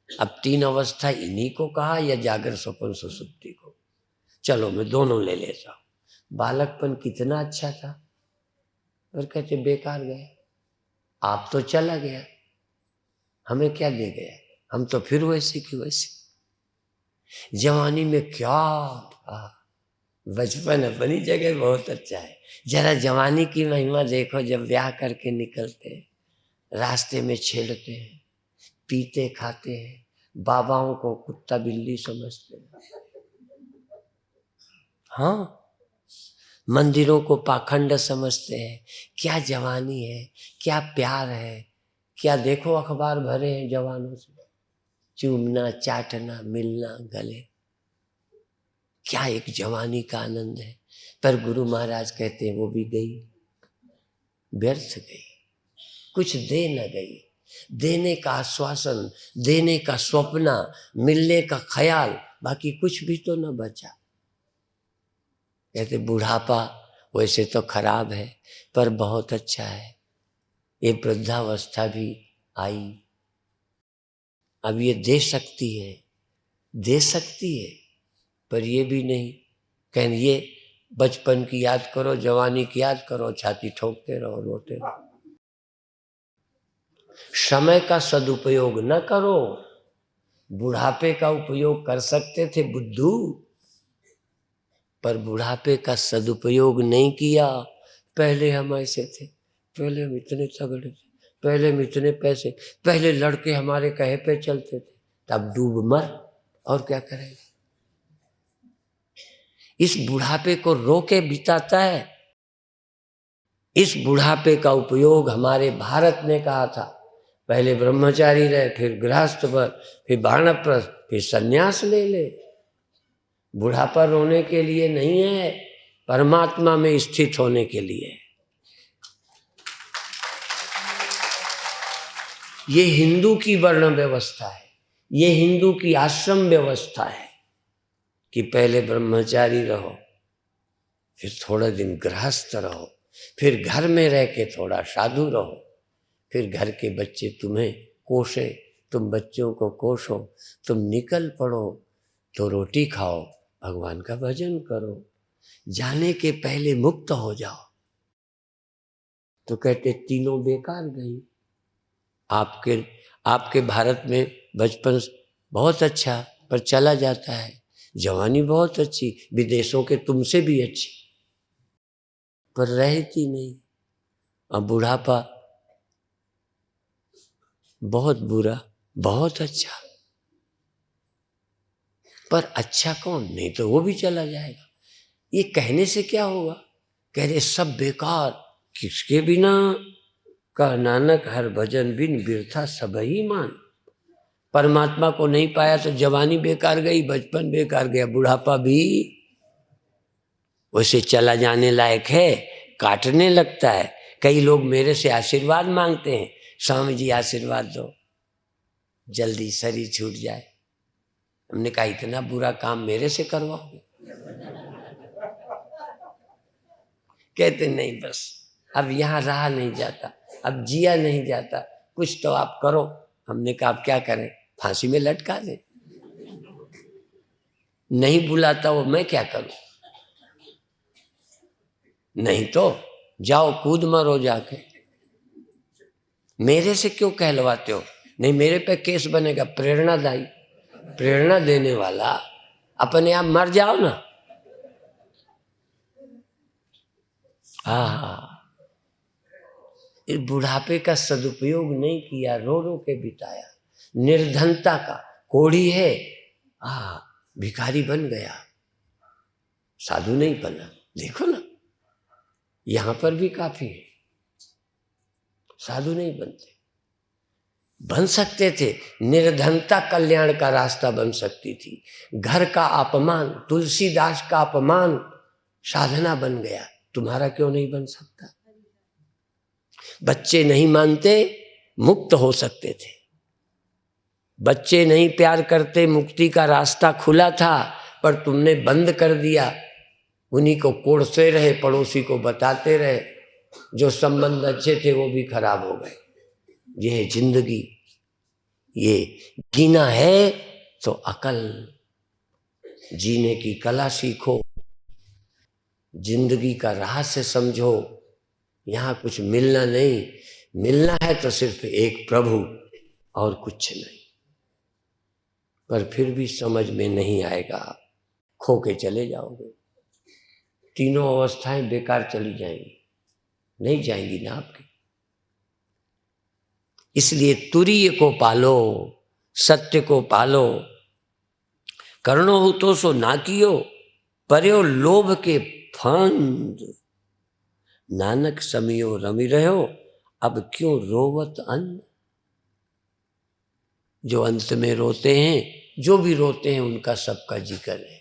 S1: अब तीन अवस्था इन्हीं को कहा या जागर स्वप्न सुसुप्ति को? चलो मैं दोनों ले लेता हूं। बालकपन कितना अच्छा था, पर कहते बेकार गया। आप तो चला गया, हमें क्या दे गया? हम तो फिर वैसे की वैसे। जवानी में क्या था, बचपन अपनी जगह बहुत अच्छा है। जरा जवानी की महिमा देखो, जब ब्याह करके निकलते हैं, रास्ते में छेड़ते हैं, पीते खाते हैं, बाबाओं को कुत्ता बिल्ली समझते हैं, हाँ, मंदिरों को पाखंड समझते हैं। क्या जवानी है, क्या प्यार है, क्या देखो अखबार भरे हैं जवानों से, चूमना चाटना मिलना गले, क्या एक जवानी का आनंद है। पर गुरु महाराज कहते हैं वो भी गई, व्यर्थ गई, कुछ दे न गई। देने का आश्वासन, देने का स्वप्न, मिलने का ख्याल, बाकी कुछ भी तो न बचा। कहते बुढ़ापा वैसे तो खराब है पर बहुत अच्छा है। ये वृद्धावस्था भी आई, अब ये दे सकती है, दे सकती है, पर ये भी नहीं कहें ये बचपन की याद करो, जवानी की याद करो, छाती ठोकते रहो, रोते रहो। समय का सदुपयोग न करो। बुढ़ापे का उपयोग कर सकते थे बुद्धू, पर बुढ़ापे का सदुपयोग नहीं किया। पहले हम ऐसे थे, पहले हम इतने तगड़े थे, पहले हम इतने पैसे, पहले लड़के हमारे कहे पे चलते थे, तब डूब मर, और क्या करेंगे। इस बुढ़ापे को रोके बिताता है। इस बुढ़ापे का उपयोग हमारे भारत ने कहा था, पहले ब्रह्मचारी रहे, फिर गृहस्थ व्रत, फिर वानप्रस्थ, फिर सन्यास ले ले। बुढ़ापा रोने के लिए नहीं है, परमात्मा में स्थित होने के लिए। ये हिंदू की वर्ण व्यवस्था है, ये हिंदू की आश्रम व्यवस्था है कि पहले ब्रह्मचारी रहो, फिर थोड़ा दिन गृहस्थ रहो, फिर घर में रह के थोड़ा साधु रहो, फिर घर के बच्चे तुम्हें कोसे, तुम बच्चों को कोसो, तुम निकल पड़ो तो रोटी खाओ, भगवान का भजन करो, जाने के पहले मुक्त हो जाओ। तो कहते तीनों बेकार गई। आपके भारत में बचपन बहुत अच्छा, पर चला जाता है। जवानी बहुत अच्छी, विदेशों के तुमसे भी अच्छी, पर रहती नहीं। अब बुढ़ापा बहुत बुरा, बहुत अच्छा, पर अच्छा कौन, नहीं तो वो भी चला जाएगा। ये कहने से क्या होगा, कह रहे सब बेकार, किसके बिना का नानक हर भजन बिन बिरथा सब ही मान। परमात्मा को नहीं पाया तो जवानी बेकार गई, बचपन बेकार गया, बुढ़ापा भी वैसे चला जाने लायक है, काटने लगता है। कई लोग मेरे से आशीर्वाद मांगते हैं, स्वामी जी आशीर्वाद दो, जल्दी शरीर छूट जाए। हमने कहा इतना बुरा काम मेरे से करवाओगे? कहते नहीं, बस अब यहाँ रहा नहीं जाता, अब जिया नहीं जाता, कुछ तो आप करो। हमने कहा आप क्या करें, फांसी में लटका दे। नहीं बुलाता वो, मैं क्या करूं? नहीं तो जाओ कूद मरो जाके, मेरे से क्यों कहलवाते हो? नहीं मेरे पे केस बनेगा। प्रेरणादायी, प्रेरणा देने वाला, अपने आप मर जाओ ना। इस बुढ़ापे का सदुपयोग नहीं किया, रो रो के बिताया। निर्धनता का कोढ़ी है, भिखारी बन गया, साधु नहीं बना। देखो ना, यहां पर भी काफी है, साधु नहीं बनते। बन सकते थे, निर्धनता कल्याण का रास्ता बन सकती थी। घर का अपमान, तुलसीदास का अपमान साधना बन गया, तुम्हारा क्यों नहीं बन सकता? बच्चे नहीं मानते, मुक्त हो सकते थे। बच्चे नहीं प्यार करते, मुक्ति का रास्ता खुला था, पर तुमने बंद कर दिया। उन्हीं को कोड़ते रहे, पड़ोसी को बताते रहे, जो संबंध अच्छे थे वो भी खराब हो गए। ये है जिंदगी, ये जीना है तो अकल, जीने की कला सीखो, जिंदगी का रहस्य समझो। यहाँ कुछ मिलना नहीं, मिलना है तो सिर्फ एक प्रभु और कुछ नहीं। पर फिर भी समझ में नहीं आएगा, खो के चले जाओगे। तीनों अवस्थाएं बेकार चली जाएंगी, नहीं जाएंगी ना आपकी। इसलिए तुरीय को पालो, सत्य को पालो। करणो हो तो सो ना कियो, पर्यो लोभ के फंद। नानक समियो रमी रहो, अब क्यों रोवत अन्न। जो अंत में रोते हैं, जो भी रोते हैं, उनका सबका जिक्र है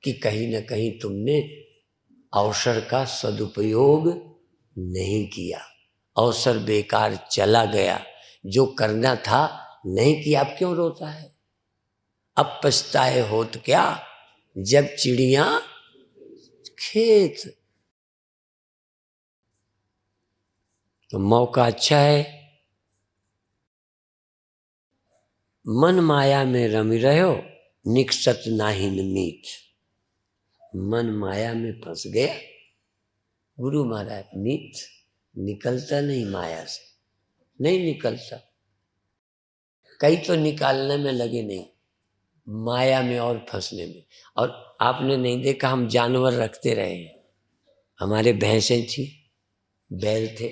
S1: कि कहीं ना कहीं तुमने अवसर का सदुपयोग नहीं किया, अवसर बेकार चला गया, जो करना था नहीं किया। अब क्यों रोता है? अब पछताए होत क्या, जब चिड़िया खेत। तो मौका अच्छा है, मन माया में रमी रहो, निकसत नाहिन मीठ। मन माया में फंस गया, गुरु महाराज मीठ निकलता नहीं, माया से नहीं निकलता। कई तो निकालने में लगे नहीं, माया में और फंसने में। और आपने नहीं देखा, हम जानवर रखते रहे हैं, हमारे भैंसें थी, बैल थे,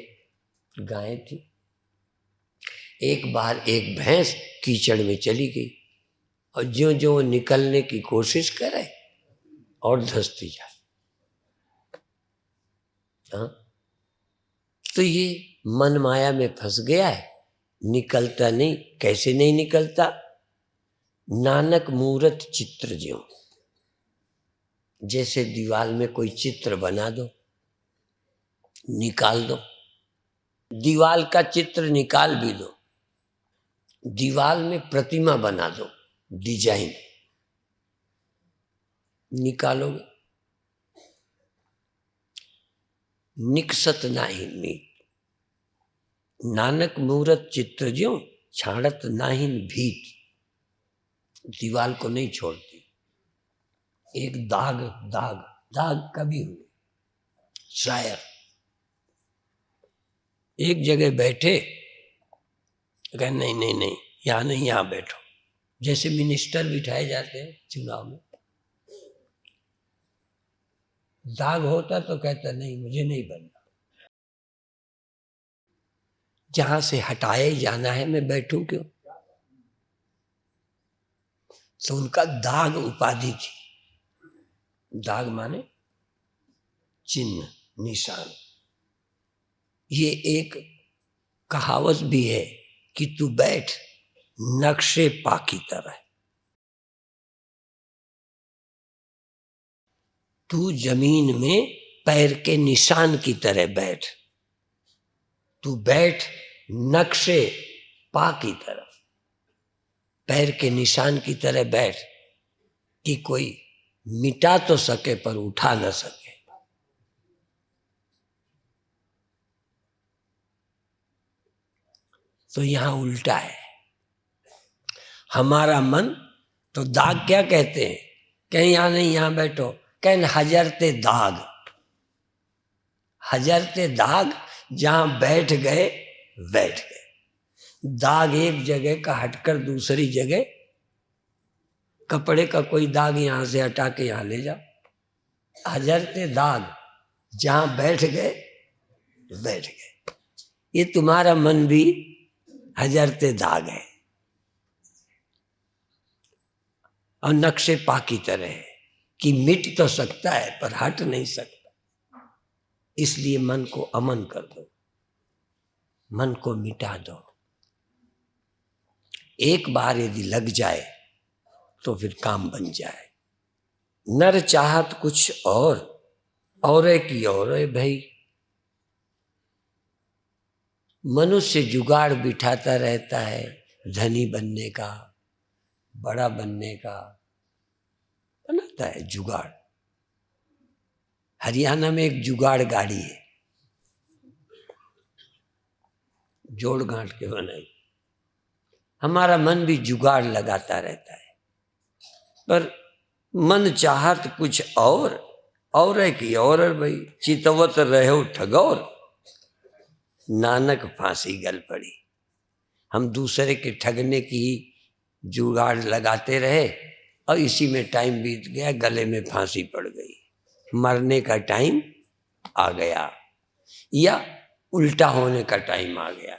S1: गायें थी। एक बार एक भैंस कीचड़ में चली गई, और ज्यों ज्यों निकलने की कोशिश करे और धंसती जाए। हाँ, तो ये मन माया में फंस गया है, निकलता नहीं। कैसे नहीं निकलता? नानक मूरत चित्र ज्यों। जैसे दीवार में कोई चित्र बना दो, निकाल दो, दीवार का चित्र निकाल भी दो, दीवार में प्रतिमा बना दो, डिजाइन निकालोगे, निकसत नाही मीत। नानक मूरत चित्र ज्यों छाड़त नाहिन भीत। दीवार को नहीं छोड़ती। एक दाग दाग दाग कभी हुए। शायर एक जगह बैठे, कहे नहीं नहीं नहीं, यहाँ नहीं, यहाँ बैठो। जैसे मिनिस्टर बिठाए जाते हैं चुनाव में, दाग होता तो कहता नहीं, मुझे नहीं बनना, जहां से हटाए जाना है मैं बैठूं क्यों? तो उनका दाग उपाधि थी। दाग माने चिन्ह, निशान। ये एक कहावत भी है कि तू बैठ नक्शे पा की तरह। तू जमीन में पैर के निशान की तरह बैठ। तू बैठ नक्शे पा की तरफ, पैर के निशान की तरह बैठ कि कोई मिटा तो सके पर उठा न सके। तो यहां उल्टा है। हमारा मन तो दाग क्या कहते हैं? कहीं यहां नहीं, यहां बैठो, कहीं हजरते दाग। हजरते दाग, जहां बैठ गए बैठ गए। दाग एक जगह का हटकर दूसरी जगह, कपड़े का कोई दाग यहां से हटा के यहां ले जाओ। हजरते दाग, जहां बैठ गए बैठ गए। ये तुम्हारा मन भी हजरते दाग है और नक्शे पा की तरह है कि मिट तो सकता है पर हट नहीं सकता। इसलिए मन को अमन कर दो, मन को मिटा दो। एक बार यदि लग जाए तो फिर काम बन जाए। नर चाहत कुछ और है कि और है भाई। मनुष्य जुगाड़ बिठाता रहता है, धनी बनने का, बड़ा बनने का बनाता है जुगाड़। हरियाणा में एक जुगाड़ गाड़ी है, जोड़ गांठ के बनाई। हमारा मन भी जुगाड़ लगाता रहता है, पर मन चाहत कुछ और है कि और है भाई। चितवत रहो ठगौर, नानक फांसी गल पड़ी। हम दूसरे के ठगने की जुगाड़ लगाते रहे और इसी में टाइम बीत गया, गले में फांसी पड़ गई, मरने का टाइम आ गया या उल्टा होने का टाइम आ गया।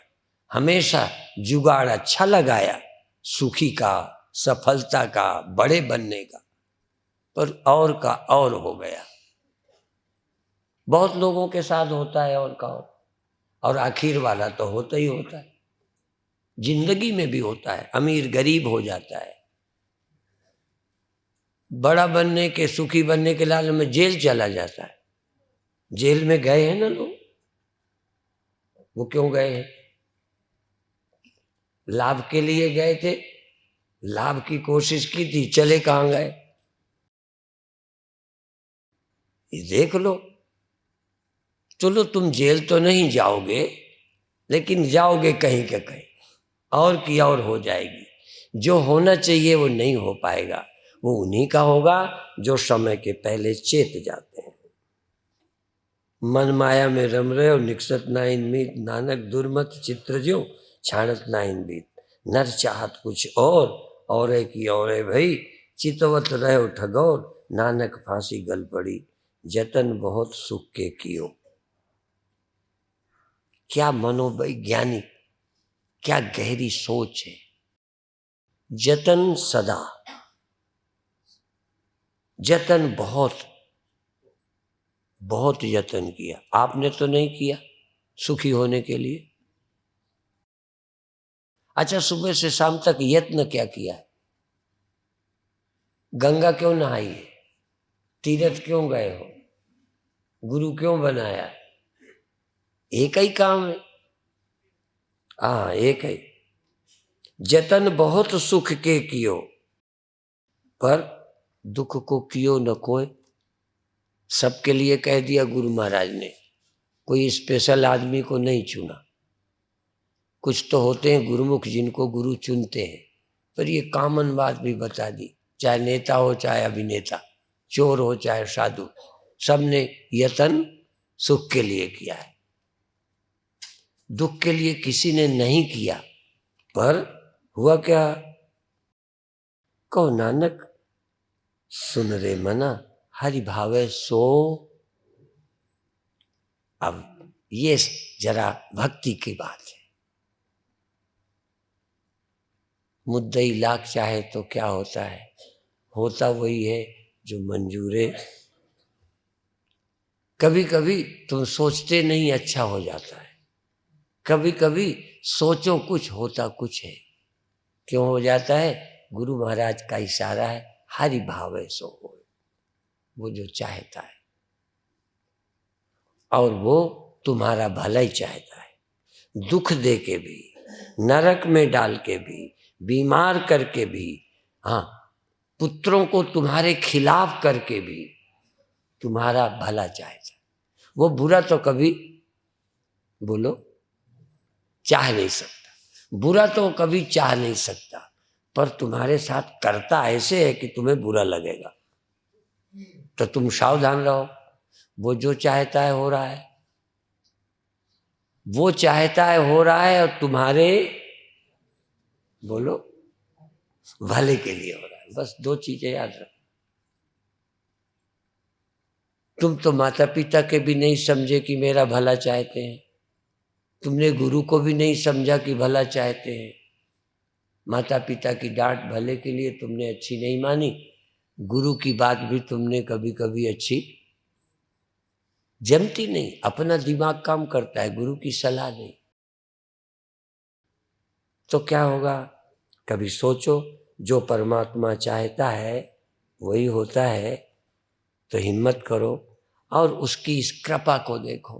S1: हमेशा जुगाड़ अच्छा लगाया, सुखी का, सफलता का, बड़े बनने का, पर और का और हो गया। बहुत लोगों के साथ होता है और का और आखिर वाला तो होता ही होता है। जिंदगी में भी होता है, अमीर गरीब हो जाता है। बड़ा बनने के, सुखी बनने के लालच में जेल चला जाता है। जेल में गए हैं ना लोग, वो क्यों गए हैं? लाभ के लिए गए थे, लाभ की कोशिश की थी, चले कहां गए ये देख लो। चलो तुम जेल तो नहीं जाओगे, लेकिन जाओगे कहीं के कहीं, और की और हो जाएगी। जो होना चाहिए वो नहीं हो पाएगा। वो उन्हीं का होगा जो समय के पहले चेत जाते हैं। मन माया में रम रहे हो, निकसत नाइन मीत। नानक दुर्मत चित्र ज्यों छाड़त नाइन बीत। नर चाहत कुछ और है कि और है भाई। चितवत रहो ठगौर, नानक फांसी गल पड़ी। जतन बहुत सुख के कियो। क्या मनोवैज्ञानिक, क्या गहरी सोच है। जतन सदा, जतन बहुत बहुत यत्न किया। आपने तो नहीं किया सुखी होने के लिए? अच्छा, सुबह से शाम तक यत्न क्या किया है? गंगा क्यों नहाई है? तीर्थ क्यों गए हो? गुरु क्यों बनाया? एक ही काम है। हाँ, एक ही। जतन बहुत सुख के कियो, पर दुख को कियो न कोय। सबके लिए कह दिया गुरु महाराज ने, कोई स्पेशल आदमी को नहीं चुना। कुछ तो होते हैं गुरुमुख जिनको गुरु चुनते हैं, पर ये कॉमन बात भी बता दी। चाहे नेता हो, चाहे अभिनेता, चोर हो, चाहे साधु, सबने यतन सुख के लिए किया है। दुख के लिए किसी ने नहीं किया। पर हुआ क्या? कहो नानक सुन रे मना, हरि भावे सो। अब ये जरा भक्ति की बात है। मुद्दई लाख चाहे तो क्या होता है? होता वही है जो मंजूर है। कभी कभी तुम सोचते नहीं, अच्छा हो जाता है। कभी कभी सोचो कुछ, होता कुछ है। क्यों हो जाता है? गुरु महाराज का इशारा है, हरि भावे सो हो। वो जो चाहता है, और वो तुम्हारा भला ही चाहता है। दुख दे के भी, नरक में डाल के भी, बीमार करके भी, हाँ, पुत्रों को तुम्हारे खिलाफ करके भी तुम्हारा भला चाहता है। वो बुरा तो कभी, बोलो, चाह नहीं सकता। बुरा तो कभी चाह नहीं सकता, पर तुम्हारे साथ करता ऐसे है कि तुम्हें बुरा लगेगा। तो तुम सावधान रहो। वो जो चाहता है हो रहा है, वो चाहता है हो रहा है, और तुम्हारे, बोलो, भले के लिए हो रहा है। बस दो चीजें याद रखो। तुम तो माता पिता के भी नहीं समझे कि मेरा भला चाहते हैं। तुमने गुरु को भी नहीं समझा कि भला चाहते हैं। माता पिता की डांट भले के लिए तुमने अच्छी नहीं मानी। गुरु की बात भी तुमने कभी कभी अच्छी जमती नहीं। अपना दिमाग काम करता है, गुरु की सलाह नहीं। तो क्या होगा? कभी सोचो, जो परमात्मा चाहता है वही होता है। तो हिम्मत करो और उसकी इस कृपा को देखो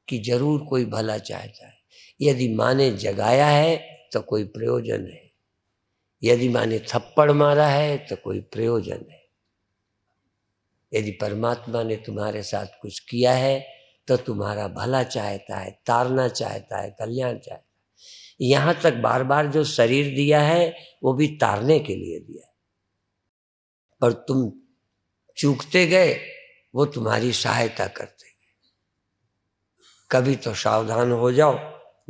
S1: कि जरूर कोई भला चाहता है। यदि माँ ने जगाया है तो कोई प्रयोजन है। यदि माँ ने थप्पड़ मारा है तो कोई प्रयोजन है। यदि परमात्मा ने तुम्हारे साथ कुछ किया है तो तुम्हारा भला चाहता है, तारना चाहता है, कल्याण चाहता है। यहां तक बार बार जो शरीर दिया है वो भी तारने के लिए दिया है, पर तुम चूकते गए, वो तुम्हारी सहायता करते गए। कभी तो सावधान हो जाओ,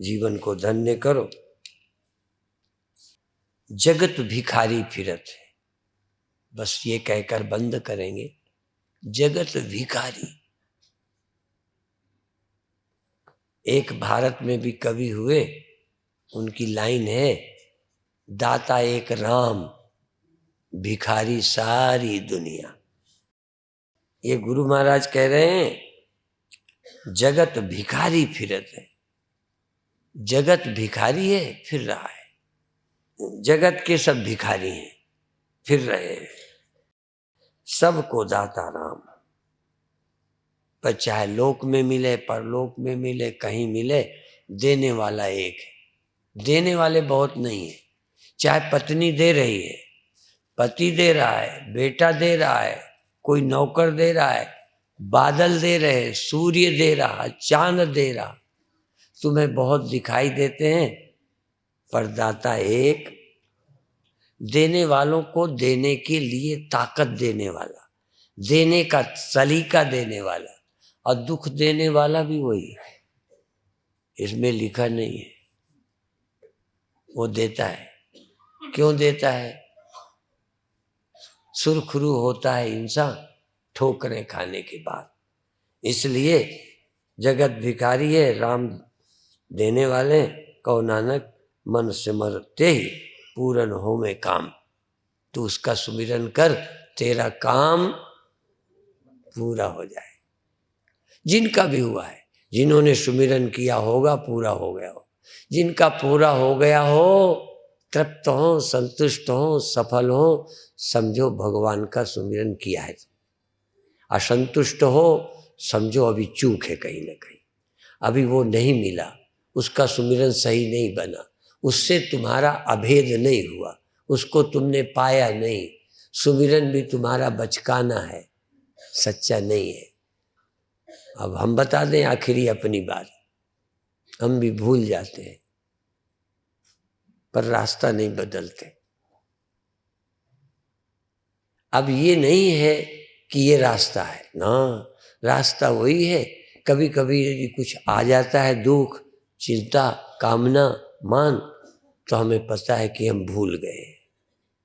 S1: जीवन को धन्य करो। जगत भिखारी फिरत है, बस ये कहकर बंद करेंगे। जगत भिखारी। एक भारत में भी कवि हुए, उनकी लाइन है, दाता एक राम, भिखारी सारी दुनिया। ये गुरु महाराज कह रहे हैं जगत भिखारी फिरत है। जगत भिखारी है, फिर रहा है। जगत के सब भिखारी हैं, फिर रहे हैं। सबको दाता राम, पर चाहे लोक में मिले, परलोक में मिले, कहीं मिले, देने वाला एक है। देने वाले बहुत नहीं है। चाहे पत्नी दे रही है, पति दे रहा है, बेटा दे रहा है, कोई नौकर दे रहा है, बादल दे रहे, सूर्य दे रहा, चांद दे रहा, तुम्हें बहुत दिखाई देते हैं, पर दाता एक। देने वालों को देने के लिए ताकत देने वाला, देने का सलीका देने वाला, और दुख देने वाला भी वही है। इसमें लिखा नहीं है, वो देता है। क्यों देता है? सुरखरू होता है इंसान ठोकरें खाने के बाद। इसलिए जगत भिखारी है, राम देने वाले। कहो नानक मन सिमरते ही पूरन हो में काम। तू उसका सुमिरन कर, तेरा काम पूरा हो जाए। जिनका भी हुआ है, जिन्होंने सुमिरन किया होगा, पूरा हो गया हो। जिनका पूरा हो गया हो, तृप्त हो, संतुष्ट हो, सफल हो, समझो भगवान का सुमिरन किया है। असंतुष्ट हो, समझो अभी चूक है कहीं ना कहीं, अभी वो नहीं मिला, उसका सुमिरन सही नहीं बना, उससे तुम्हारा अभेद नहीं हुआ, उसको तुमने पाया नहीं, सुमिरन भी तुम्हारा बचकाना है, सच्चा नहीं है। अब हम बता दें आखिरी अपनी बात, हम भी भूल जाते हैं पर रास्ता नहीं बदलते। अब ये नहीं है कि ये रास्ता है ना, रास्ता वही है। कभी कभी यदि कुछ आ जाता है, दुख, चिंता, कामना, मान, तो हमें पता है कि हम भूल गए।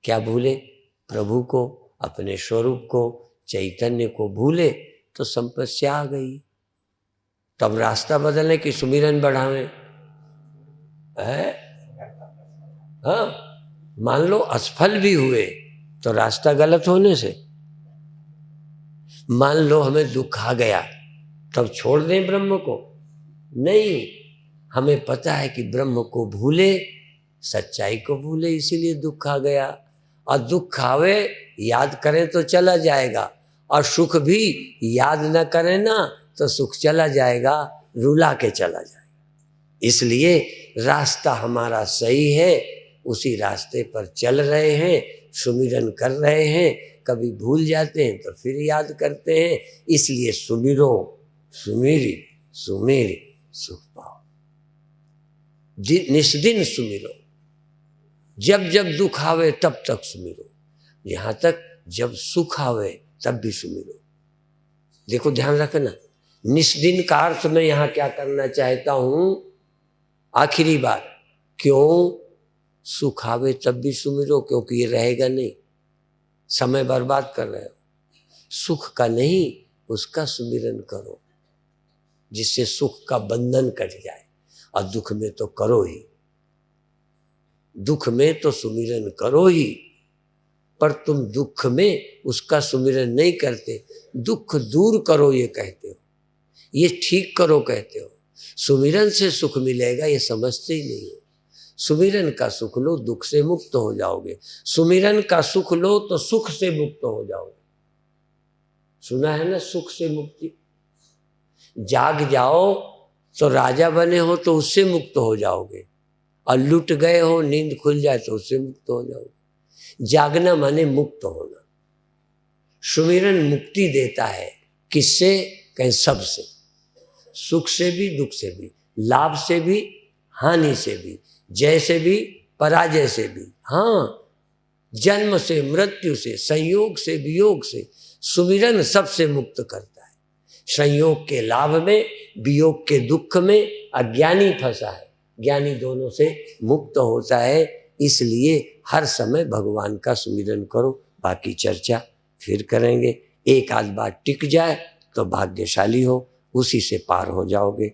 S1: क्या भूले? प्रभु को, अपने स्वरूप को, चैतन्य को भूले तो समस्या आ गई। तब रास्ता बदलने की सुमिरन बढ़ावें है। हाँ, मान लो असफल भी हुए तो रास्ता गलत होने से, मान लो हमें दुख आ गया तब छोड़ दें ब्रह्म को? नहीं, हमें पता है कि ब्रह्म को भूले, सच्चाई को भूले, इसीलिए दुख आ गया। और दुख आवे, याद करें तो चला जाएगा, और सुख भी याद न करें ना तो सुख चला जाएगा, रुला के चला जाएगा। इसलिए रास्ता हमारा सही है, उसी रास्ते पर चल रहे हैं, सुमिरन कर रहे हैं, कभी भूल जाते हैं तो फिर याद करते हैं। इसलिए सुमिरो, सुमेरी सुमेरी सुख पाओ, निस्दिन सुमिरो, जब जब दुख आवे तब तक सुमिरो, यहाँ तक जब सुख आवे तब भी सुमिरो। देखो ध्यान रखना, निस्दिन का अर्थ मैं यहाँ क्या करना चाहता हूँ, आखिरी बात, क्यों? सुख आवे तब भी सुमिरो, क्योंकि ये रहेगा नहीं, समय बर्बाद कर रहे हो। सुख का नहीं, उसका सुमिरन करो जिससे सुख का बंधन कट जाए। और दुख में तो करो ही, दुख में तो सुमिरन करो ही, पर तुम दुख में उसका सुमिरन नहीं करते। दुख दूर करो ये कहते हो, ये ठीक करो कहते हो, सुमिरन से सुख मिलेगा ये समझते ही नहीं हो। सुमिरन का सुख लो, दुख से मुक्त हो जाओगे। सुमिरन का सुख लो तो सुख से मुक्त हो जाओगे। सुना है ना, सुख से मुक्ति। जाग जाओ तो राजा बने हो तो उससे मुक्त हो जाओगे, और लुट गए हो, नींद खुल जाए तो उससे मुक्त हो जाओगे। जागना माने मुक्त होना। सुमिरन मुक्ति देता है, किससे? कहीं सबसे, सुख से भी, दुख से भी, लाभ से भी, हानि से भी, जय से भी, पराजय से भी। हाँ, जन्म से, मृत्यु से, संयोग से, वियोग से, सुमिरन सबसे मुक्त करता है। संयोग के लाभ में, वियोग के दुख में अज्ञानी फंसा है, ज्ञानी दोनों से मुक्त होता है। इसलिए हर समय भगवान का सुमिरन करो। बाकी चर्चा फिर करेंगे। एक आध बार टिक जाए तो भाग्यशाली हो, उसी से पार हो जाओगे।